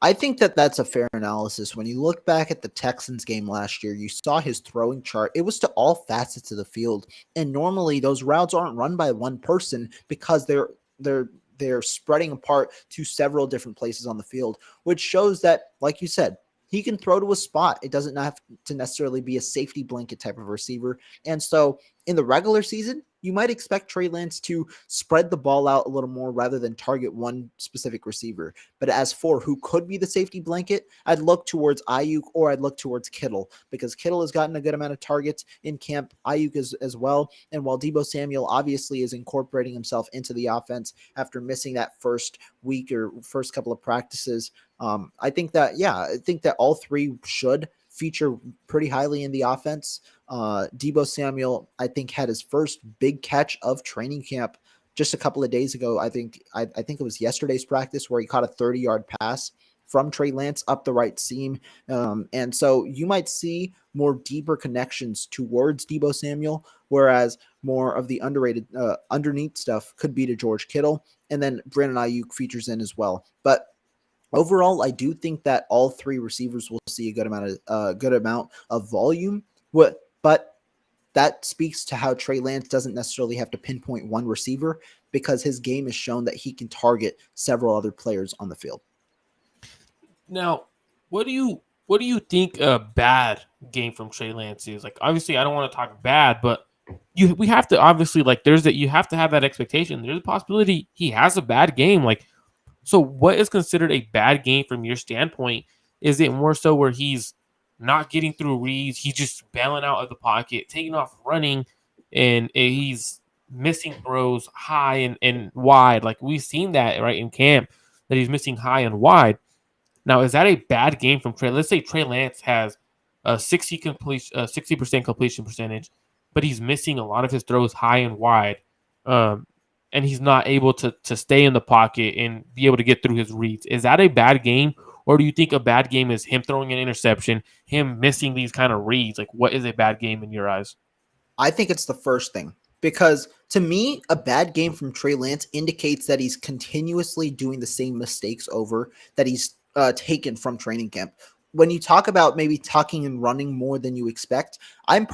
I think that's a fair analysis. When you look back at the Texans game last year, you saw his throwing chart. It was to all facets of the field. And normally those routes aren't run by one person because they're spreading apart to several different places on the field, which shows that, like you said, he can throw to a spot. It doesn't have to necessarily be a safety blanket type of receiver. And so in the regular season, you might expect Trey Lance to spread the ball out a little more rather than target one specific receiver. But as for who could be the safety blanket, I'd look towards Ayuk or I'd look towards Kittle, because Kittle has gotten a good amount of targets in camp. Ayuk is as well. And while Deebo Samuel obviously is incorporating himself into the offense after missing that first week or first couple of practices, I think that all 3 should feature pretty highly in the offense. Deebo Samuel, I think, had his first big catch of training camp just a couple of days ago. I think it was yesterday's practice where he caught a 30-yard pass. from Trey Lance up the right seam. And so you might see more deeper connections towards Deebo Samuel, whereas more of the underrated underneath stuff could be to George Kittle. And then Brandon Ayuk features in as well. But overall, I do think that all three receivers will see a good amount of volume. But that speaks to how Trey Lance doesn't necessarily have to pinpoint one receiver because his game has shown that he can target several other players on the field. Now, what do you think a bad game from Trey Lance is? Like, obviously, I don't want to talk bad, but we have to obviously you have to have that expectation. There's a possibility he has a bad game. Like, so what is considered a bad game from your standpoint? Is it more so where he's not getting through reads, he's just bailing out of the pocket, taking off running, and he's missing throws high and wide? Like, we've seen that right in camp that he's missing high and wide. Now, is that a bad game from Trey? Let's say Trey Lance has a 60% completion percentage, but he's missing a lot of his throws high and wide, and he's not able to stay in the pocket and be able to get through his reads. Is that a bad game, or do you think a bad game is him throwing an interception, him missing these kind of reads? Like, what is a bad game in your eyes? I think it's the first thing, because to me, a bad game from Trey Lance indicates that he's continuously doing the same mistakes over that he's taken from training camp. When you talk about maybe tucking and running more than you expect, I'm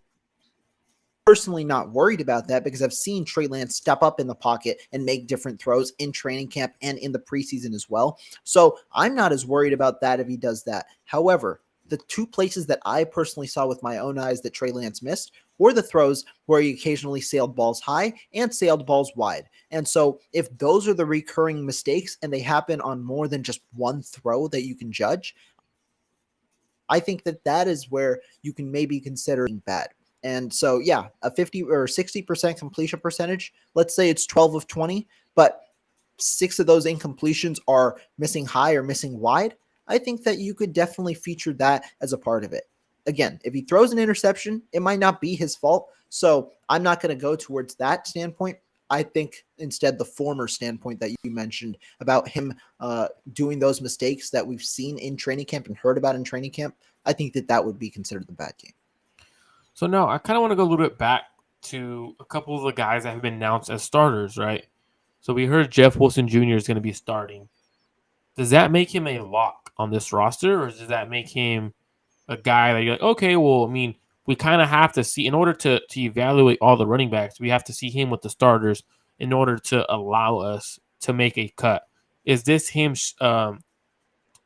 personally not worried about that because I've seen Trey Lance step up in the pocket and make different throws in training camp and in the preseason as well. So I'm not as worried about that if he does that. However, the two places that I personally saw with my own eyes that Trey Lance missed were the throws where he occasionally sailed balls high and sailed balls wide. And so if those are the recurring mistakes and they happen on more than just one throw that you can judge, I think that is where you can maybe consider being bad. And so, yeah, a 50 or 60% completion percentage, let's say it's 12 of 20, but 6 of those incompletions are missing high or missing wide. I think that you could definitely feature that as a part of it. Again, if he throws an interception, it might not be his fault. So I'm not going to go towards that standpoint. I think instead the former standpoint that you mentioned about him doing those mistakes that we've seen in training camp and heard about in training camp, I think that would be considered the bad game. So now I kind of want to go a little bit back to a couple of the guys that have been announced as starters, right? So we heard Jeff Wilson Jr. is going to be starting. Does that make him a lock on this roster, or does that make him a guy that you're like, okay, well, I mean, we kind of have to see, in order to evaluate all the running backs, we have to see him with the starters in order to allow us to make a cut. Is this him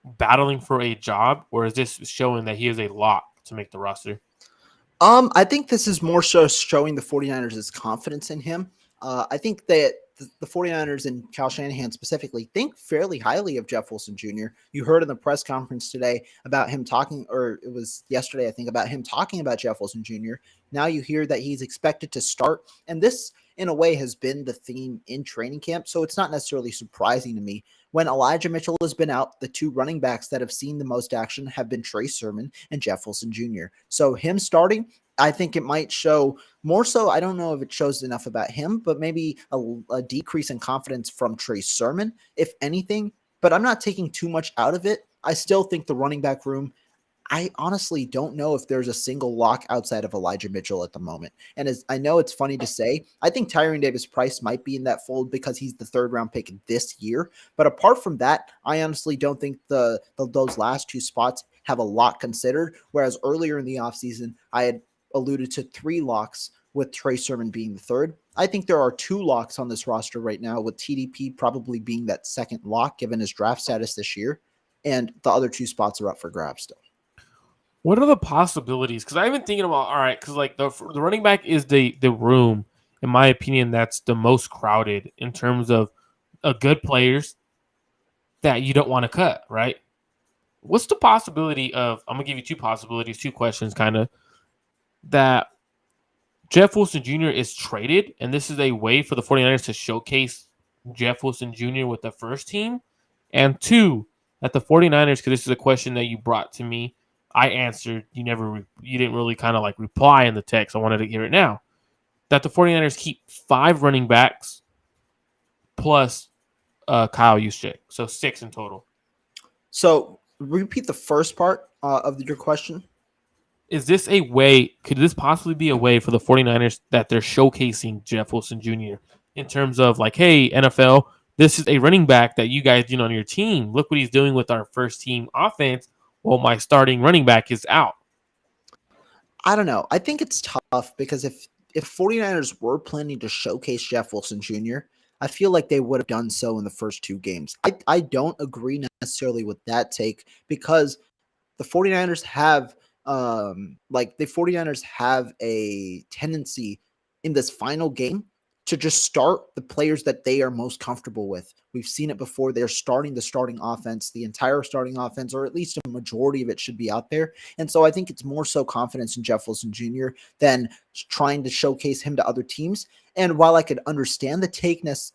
battling for a job, or is this showing that he is a lock to make the roster? I think this is more so showing the 49ers' confidence in him. I think that the 49ers and Kyle Shanahan specifically think fairly highly of Jeff Wilson Jr. You heard in the press conference today about him talking, or it was yesterday, I think, about him talking about Jeff Wilson Jr. Now you hear that he's expected to start. And this, in a way, has been the theme in training camp. So it's not necessarily surprising to me. When Elijah Mitchell has been out, the two running backs that have seen the most action have been Trey Sermon and Jeff Wilson Jr. So him starting, I think it might show more so. I don't know if it shows enough about him, but maybe a decrease in confidence from Trey Sermon, if anything. But I'm not taking too much out of it. I still think the running back room, I honestly don't know if there's a single lock outside of Elijah Mitchell at the moment. And as I know it's funny to say, I think Tyrion Davis-Price might be in that fold because he's the 3rd round pick this year. But apart from that, I honestly don't think those last two spots have a lock considered. Whereas earlier in the offseason, I had alluded to 3 locks, with Trey Sermon being the 3rd. I think there are 2 locks on this roster right now, with TDP probably being that 2nd lock given his draft status this year. And the other 2 spots are up for grabs still. What are the possibilities? Because I've been thinking about, all right, because like the running back is the room, in my opinion, that's the most crowded in terms of good players that you don't want to cut, right? What's the possibility of, I'm going to give you 2 possibilities, 2 questions kind of, that Jeff Wilson Jr. is traded, and this is a way for the 49ers to showcase Jeff Wilson Jr. with the first team, and 2, that the 49ers, because this is a question that you brought to me, I answered, you didn't really kind of like reply in the text, I wanted to hear it now, that the 49ers keep 5 running backs plus Kyle Juszczyk, so 6 in total. So repeat the first part of your question. Is this a way? Could this possibly be a way for the 49ers that they're showcasing Jeff Wilson Jr. in terms of like, hey, NFL, this is a running back that you guys on your team. Look what he's doing with our first team offense. Well, my starting running back is out. I don't know. I think it's tough because if 49ers were planning to showcase Jeff Wilson Jr., I feel like they would have done so in the first two games. I don't agree necessarily with that take because the 49ers have the 49ers have a tendency in this final game to just start the players that they are most comfortable with. We've seen it before. They're starting the starting offense, the entire starting offense, or at least a majority of it should be out there. And so I think it's more so confidence in Jeff Wilson Jr. than trying to showcase him to other teams. And while I could understand the takeness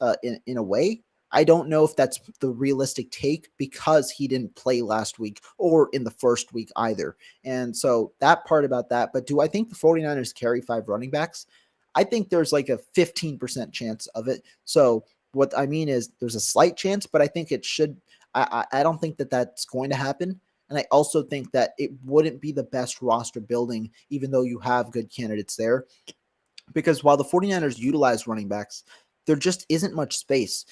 in a way, I don't know if that's the realistic take because he didn't play last week or in the first week either. And so that part about that. But do I think the 49ers carry 5 running backs? I think there's like a 15% chance of it. So what I mean is there's a slight chance, but I think it should. I don't think that that's going to happen. And I also think that it wouldn't be the best roster building, even though you have good candidates there. Because while the 49ers utilize running backs, there just isn't much space.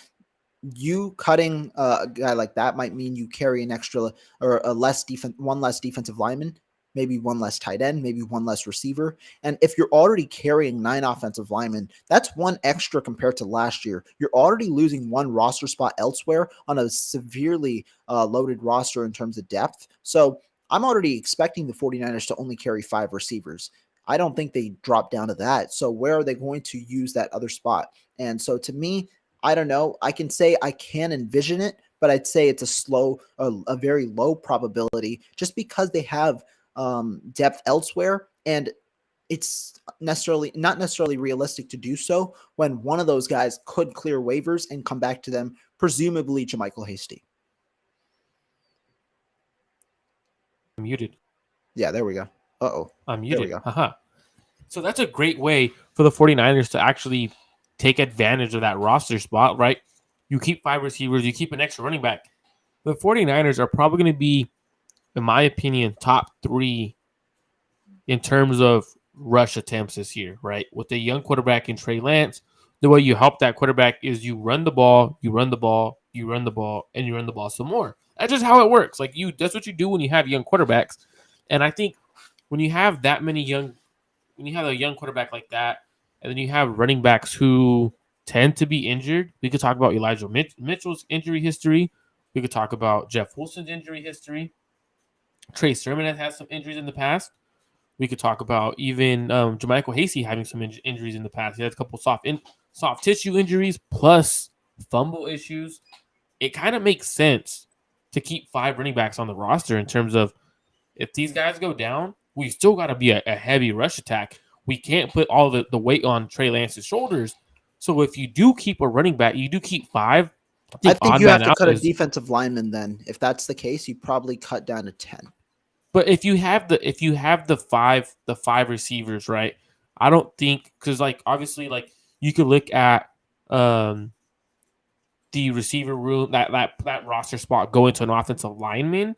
You cutting a guy like that might mean you carry an extra or one less defensive lineman, maybe one less tight end, maybe one less receiver. And if you're already carrying 9 offensive linemen, that's one extra compared to last year. You're already losing one roster spot elsewhere on a severely loaded roster in terms of depth. So I'm already expecting the 49ers to only carry 5 receivers. I don't think they drop down to that. So where are they going to use that other spot? And so to me, I don't know. I can say I can envision it, but I'd say it's a very low probability just because they have depth elsewhere, and it's not necessarily realistic to do so when one of those guys could clear waivers and come back to them, presumably JaMychal Hasty. I'm muted. Yeah, there we go. I'm muted. There we go. Uh-huh. So that's a great way for the 49ers to actually take advantage of that roster spot, right? You keep 5 receivers, you keep an extra running back. The 49ers are probably going to be, in my opinion, top 3 in terms of rush attempts this year, right? With a young quarterback in Trey Lance, the way you help that quarterback is you run the ball, you run the ball, you run the ball, and you run the ball some more. That's just how it works. Like that's what you do when you have young quarterbacks. And I think when you have that many when you have a young quarterback like that, and then you have running backs who tend to be injured. We could talk about Elijah Mitchell's injury history. We could talk about Jeff Wilson's injury history. Trey Sermon has had some injuries in the past. We could talk about even JaMychal Hasty having some injuries in the past. He had a couple soft tissue injuries plus fumble issues. It kind of makes sense to keep 5 running backs on the roster in terms of if these guys go down, we still got to be a heavy rush attack. We can't put all the weight on Trey Lance's shoulders. So if you do keep a running back, you do keep 5. I think you have to cut a defensive lineman then. If that's the case, you probably cut down to 10. But if you have the 5 receivers, right? I don't think because like obviously like you could look at the receiver room that roster spot go into an offensive lineman,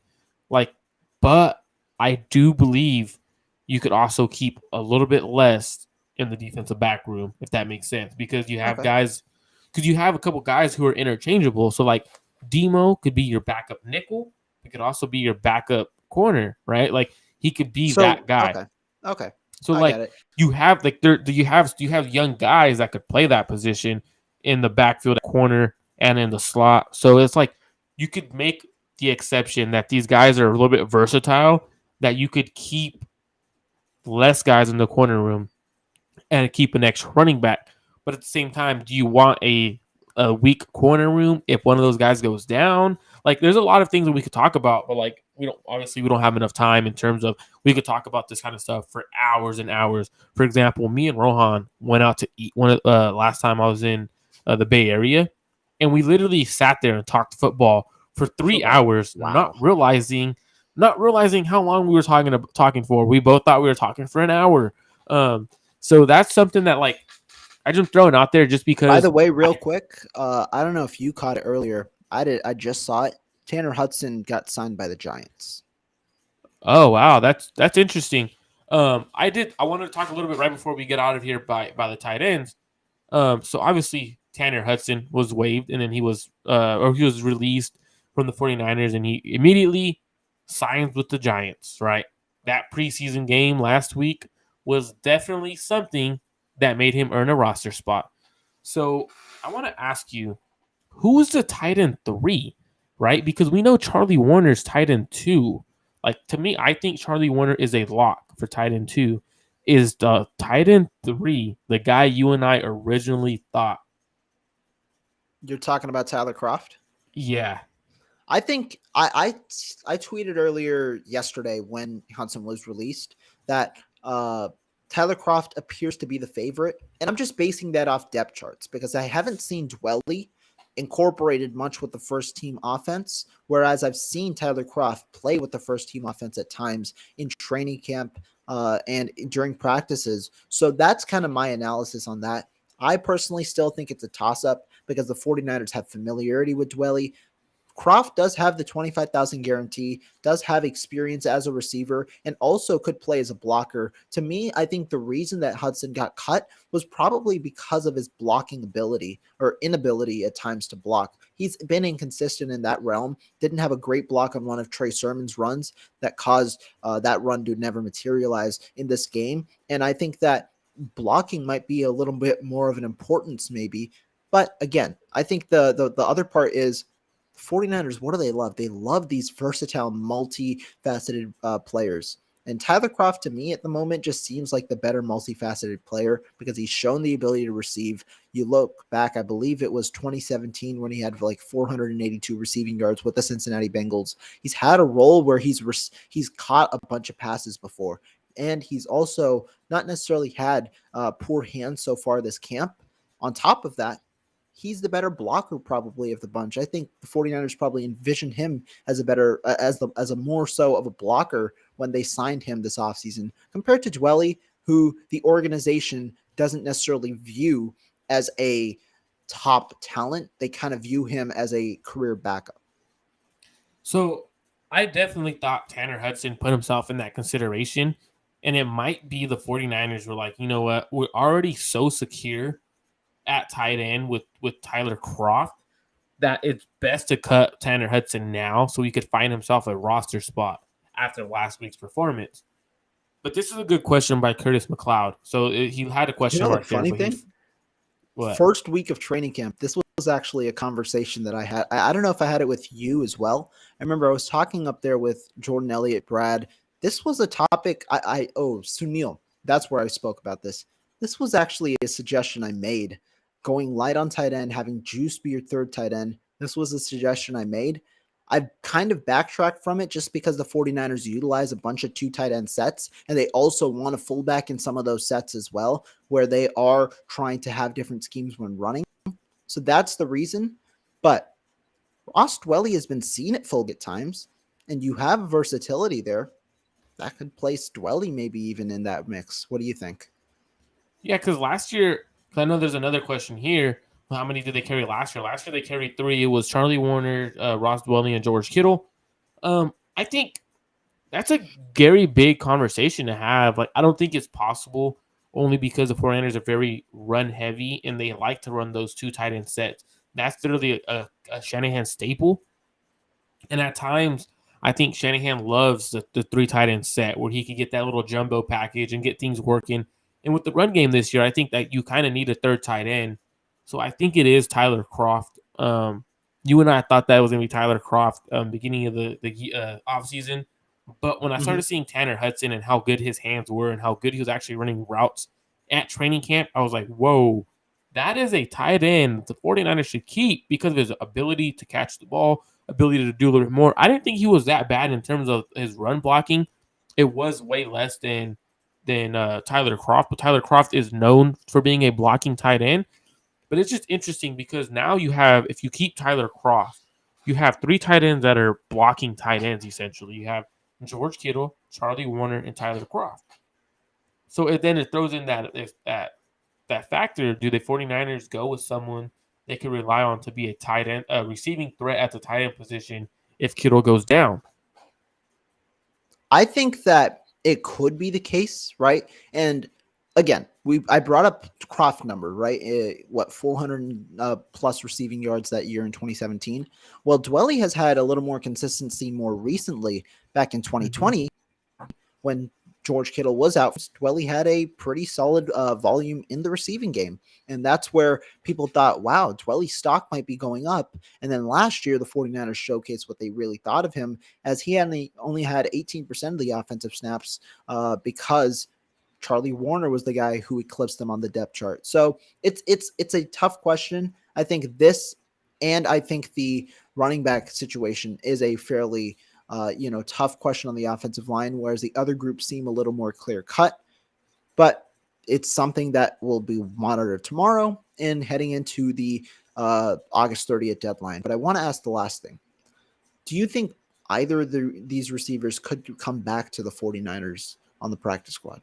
like, but I do believe you could also keep a little bit less in the defensive back room, if that makes sense, because you have guys, because you have a couple guys who are interchangeable. So like Demo could be your backup nickel. It could also be your backup corner, right? Like he could be that guy. Okay. So like you have like you have young guys that could play that position in the backfield corner and in the slot. So it's like you could make the exception that these guys are a little bit versatile, that you could keep less guys in the corner room and keep an extra running back. But at the same time, do you want a weak corner room if one of those guys goes down? Like there's a lot of things that we could talk about, but like we don't have enough time in terms of we could talk about this kind of stuff for hours and hours. For example, me and Rohan went out to eat last time I was in the Bay Area, and we literally sat there and talked football for 3 hours, not realizing how long we were talking for. We both thought we were talking for an hour. So that's something that like I just throw it out there just because. By the way, real quick, I don't know if you caught it earlier. I did. I just saw it. Tanner Hudson got signed by the Giants. Oh wow, that's interesting. I wanted to talk a little bit right before we get out of here by the tight ends. So obviously Tanner Hudson was waived and then he was released from the 49ers and he immediately signs with the Giants, right? That preseason game last week was definitely something that made him earn a roster spot. So I want to ask you, who's the tight end 3, right? Because we know Charlie Warner's tight end 2. Like, to me, I think Charlie Warner is a lock for tight end 2. Is the tight end 3 the guy you and I originally thought? You're talking about Tyler Kroft? Yeah. I think I tweeted earlier yesterday when Hudson was released that Tyler Kroft appears to be the favorite, and I'm just basing that off depth charts because I haven't seen Dwelly incorporated much with the first team offense, whereas I've seen Tyler Kroft play with the first team offense at times in training camp and during practices. So that's kind of my analysis on that. I personally still think it's a toss-up because the 49ers have familiarity with Dwelly. Kroft does have the 25,000 guarantee, does have experience as a receiver, and also could play as a blocker. To me, I think the reason that Hudson got cut was probably because of his blocking ability or inability at times to block. He's been inconsistent in that realm. Didn't have a great block on one of Trey Sermon's runs that caused that run to never materialize in this game. And I think that blocking might be a little bit more of an importance maybe. But again, I think the other part is 49ers, what do they love? They love these versatile, multifaceted players. And Tyler Kroft, to me, at the moment, just seems like the better multifaceted player because he's shown the ability to receive. You look back, I believe it was 2017 when he had like 482 receiving yards with the Cincinnati Bengals. He's had a role where he's caught a bunch of passes before. And he's also not necessarily had poor hands so far this camp. On top of that, he's the better blocker probably of the bunch. I think the 49ers probably envisioned him as a better, as a more so of a blocker when they signed him this offseason compared to Dwelly, who the organization doesn't necessarily view as a top talent. They kind of view him as a career backup. So I definitely thought Tanner Hudson put himself in that consideration, and it might be the 49ers were like, you know what, we're already so secure at tight end with Tyler Kroft that it's best to cut Tanner Hudson now so he could find himself a roster spot after last week's performance. But this is a good question by Curtis McLeod. So he had a question mark there. Funny thing? First week of training camp, this was actually a conversation that I had. I don't know if I had it with you as well. I remember I was talking up there with Jordan Elliott, Brad. This was a topic Sunil. That's where I spoke about this. This was actually a suggestion I made. Going light on tight end, having Juice be your third tight end. This was a suggestion I made. I've kind of backtracked from it just because the 49ers utilize a bunch of 2 tight end sets, and they also want a fullback in some of those sets as well, where they are trying to have different schemes when running. So that's the reason. But Ross Dwelly has been seen at full at times, and you have versatility there. That could place Dwelly maybe even in that mix. What do you think? Yeah, because last year, I know there's another question here. How many did they carry last year? Last year they carried 3. It was Charlie Warner, Ross Dwelly, and George Kittle. I think that's a very big conversation to have. Like, I don't think it's possible only because the 49ers are very run heavy and they like to run those 2 tight end sets. That's literally a Shanahan staple. And at times, I think Shanahan loves the 3 tight end set where he can get that little jumbo package and get things working. And with the run game this year, I think that you kind of need a third tight end. So I think it is Tyler Kroft. You and I thought that was going to be Tyler Kroft beginning of the offseason. But when I started seeing Tanner Hudson and how good his hands were and how good he was actually running routes at training camp, I was like, whoa, that is a tight end the 49ers should keep because of his ability to catch the ball, ability to do a little bit more. I didn't think he was that bad in terms of his run blocking. It was way less than Tyler Kroft, but Tyler Kroft is known for being a blocking tight end. But it's just interesting because now you have, if you keep Tyler Kroft, you have 3 tight ends that are blocking tight ends, essentially. You have George Kittle, Charlie Warner, and Tyler Kroft. So it throws in that factor. Do the 49ers go with someone they can rely on to be a tight end, a receiving threat at the tight end position if Kittle goes down. I think that it could be the case, right? And again, I brought up Croft number, right? 400 plus receiving yards that year in 2017. Well, Dwelly has had a little more consistency more recently back in 2020 when George Kittle was out. Dwelly had a pretty solid volume in the receiving game. And that's where people thought, wow, Dwelly's stock might be going up. And then last year, the 49ers showcased what they really thought of him, as he only had 18% of the offensive snaps because Charlie Warner was the guy who eclipsed them on the depth chart. So it's a tough question. I think this, and I think the running back situation is a fairly tough question on the offensive line, whereas the other groups seem a little more clear cut. But it's something that will be monitored tomorrow and heading into the August 30th deadline. But I want to ask the last thing. Do you think either of these receivers could come back to the 49ers on the practice squad?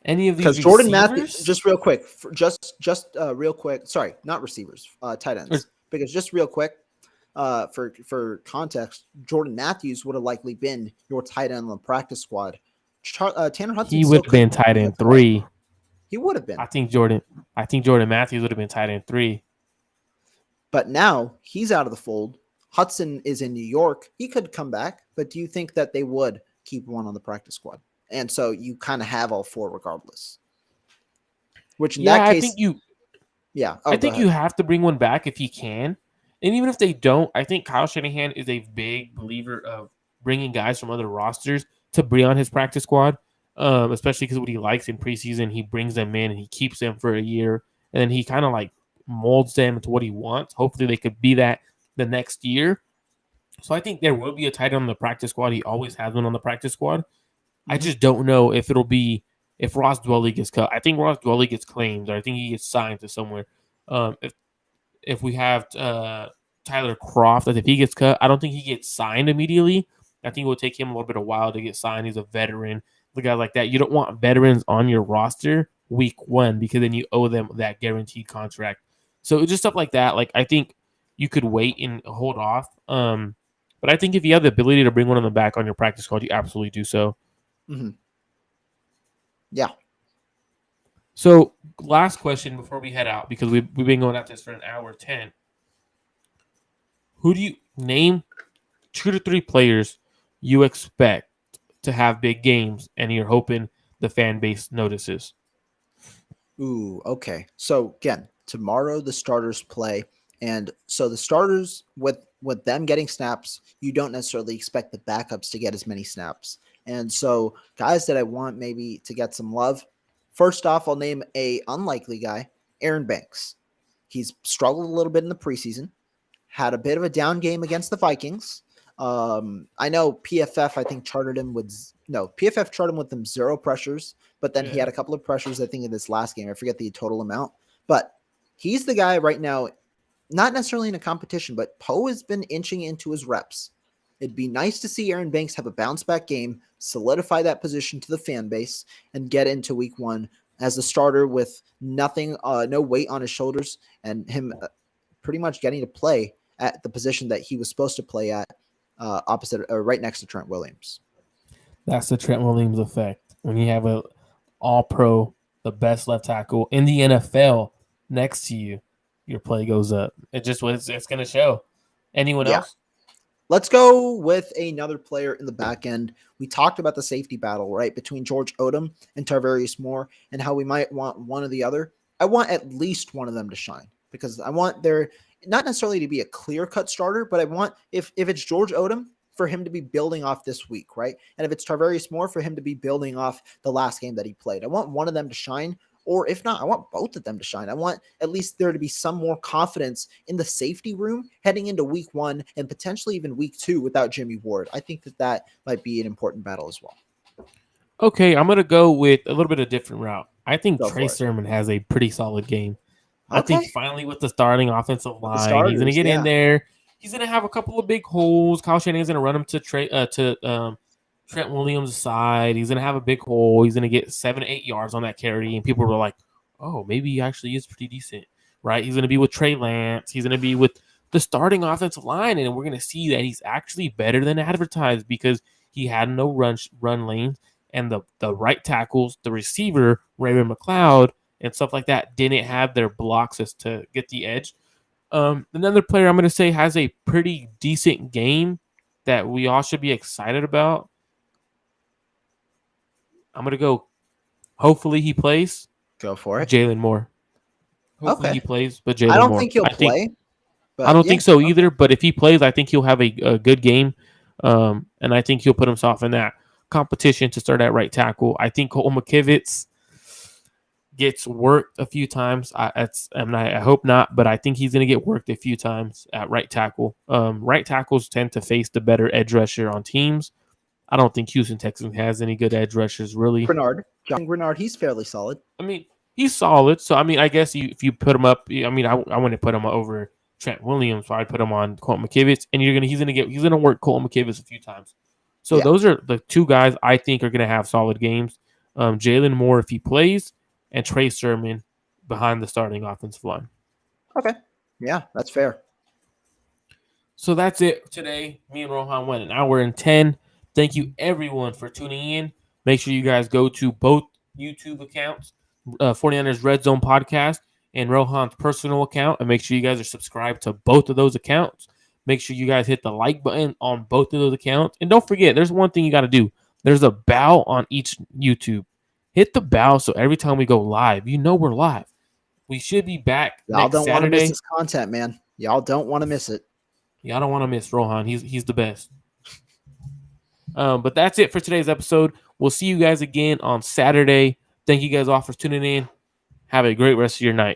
Any of these because Jordan Matthews, just real quick, real quick. Sorry, not receivers, tight ends. Because just real quick, for context, Jordan Matthews would have likely been your tight end on the practice squad. Tanner Hudson. He would have been tight end 3. He would have been. I think Jordan Matthews would have been tight end 3. But now he's out of the fold. Hudson is in New York. He could come back, but do you think that they would keep one on the practice squad? And so you kind of have all 4 regardless. Which in that case, I think you have to bring one back if you can. And even if they don't, I think Kyle Shanahan is a big believer of bringing guys from other rosters to bring on his practice squad, especially because what he likes in preseason, he brings them in and he keeps them for a year, and then he kind of like molds them into what he wants. Hopefully they could be that the next year. So I think there will be a tight end on the practice squad. He always has one on the practice squad. I just don't know if it'll be if Ross Dwelly gets cut. I think Ross Dwelly gets claimed, or I think he gets signed to somewhere. If we have Tyler Croft, if he gets cut, I don't think he gets signed immediately. I think it will take him a little bit of while to get signed. He's a veteran, the guy like that. You don't want veterans on your roster week 1 because then you owe them that guaranteed contract. So just stuff like that. Like I think you could wait and hold off. But I think if you have the ability to bring one on the back on your practice squad, you absolutely do so. Mm-hmm. Yeah. So last question before we head out, because we've been going at this for an hour 10. Who do you name 2 to 3 players you expect to have big games and you're hoping the fan base notices? Ooh, okay. So again, tomorrow the starters play. And so the starters, with them getting snaps, you don't necessarily expect the backups to get as many snaps. And so guys that I want maybe to get some love, first off, I'll name a unlikely guy, Aaron Banks. He's struggled a little bit in the preseason, had a bit of a down game against the Vikings. I know PFF, I think, charted him with 0 pressures, but then he had a couple of pressures, I think, in this last game. I forget the total amount. But he's the guy right now, not necessarily in a competition, but Poe has been inching into his reps. It'd be nice to see Aaron Banks have a bounce-back game, solidify that position to the fan base, and get into week 1 as a starter with nothing, no weight on his shoulders, and him pretty much getting to play at the position that he was supposed to play at, opposite or right next to Trent Williams. That's the Trent Williams effect. When you have a all-pro, the best left tackle in the NFL next to you, your play goes up. It's going to show. Anyone else? Let's go with another player in the back end. We talked about the safety battle, right, between George Odom and Tarvarius Moore and how we might want one or the other. I want at least one of them to shine because I want their not necessarily to be a clear-cut starter, but I want, if it's George Odom, for him to be building off this week, right? And if it's Tarvarius Moore, for him to be building off the last game that he played. I want one of them to shine. Or if not, I want both of them to shine. I want at least there to be some more confidence in the safety room heading into week 1 and potentially even week 2 without Jimmy Ward. I think that might be an important battle as well. Okay, I'm going to go with a little bit of a different route. I think Trey Sermon has a pretty solid game. Okay. I think finally with the starting offensive line, he's going to get in there. He's going to have a couple of big holes. Kyle Shanahan's going to run him to Trent Williams' side. He's going to have a big hole. He's going to get 7 to 8 yards on that carry. And people were like, oh, maybe he actually is pretty decent, right? He's going to be with Trey Lance. He's going to be with the starting offensive line, and we're going to see that he's actually better than advertised because he had no run lanes, and the right tackles, the receiver, Raymond McLeod, and stuff like that didn't have their blocks as to get the edge. Another player I'm going to say has a pretty decent game that we all should be excited about. I'm going to go, hopefully he plays. Go for it. Jalen Moore. Hopefully he plays, but Jalen Moore. I don't think he'll play. But I don't think so either, but if he plays, I think he'll have a good game. And I think he'll put himself in that competition to start at right tackle. I think Cole McKivitz gets worked a few times. I hope not, but I think he's going to get worked a few times at right tackle. Right tackles tend to face the better edge rusher on teams. I don't think Houston Texans has any good edge rushers, really. John Grenard, he's fairly solid. I mean, he's solid. So, I mean, I guess if you put him up, I mean, I wouldn't put him over Trent Williams, so I'd put him on Colt McKivitz, and he's gonna work Colt McKivitz a few times. So those are the two guys I think are gonna have solid games. Jalen Moore if he plays, and Trey Sermon behind the starting offensive line. Okay, yeah, that's fair. So that's it today. Me and Rohan went an hour and 10. Thank you everyone for tuning in. Make sure you guys go to both YouTube accounts, 49ers RedZone Podcast and Rohan's personal account, and make sure you guys are subscribed to both of those accounts. Make sure you guys hit the like button on both of those accounts. And don't forget, there's one thing you got to do. There's a bell on each YouTube. Hit the bell so every time we go live, you know we're live. We should be back Y'all next don't want to Saturday. miss this content, man. Y'all don't want to miss it. Y'all don't want to miss Rohan. He's the best. But that's it for today's episode. We'll see you guys again on Saturday. Thank you guys all for tuning in. Have a great rest of your night.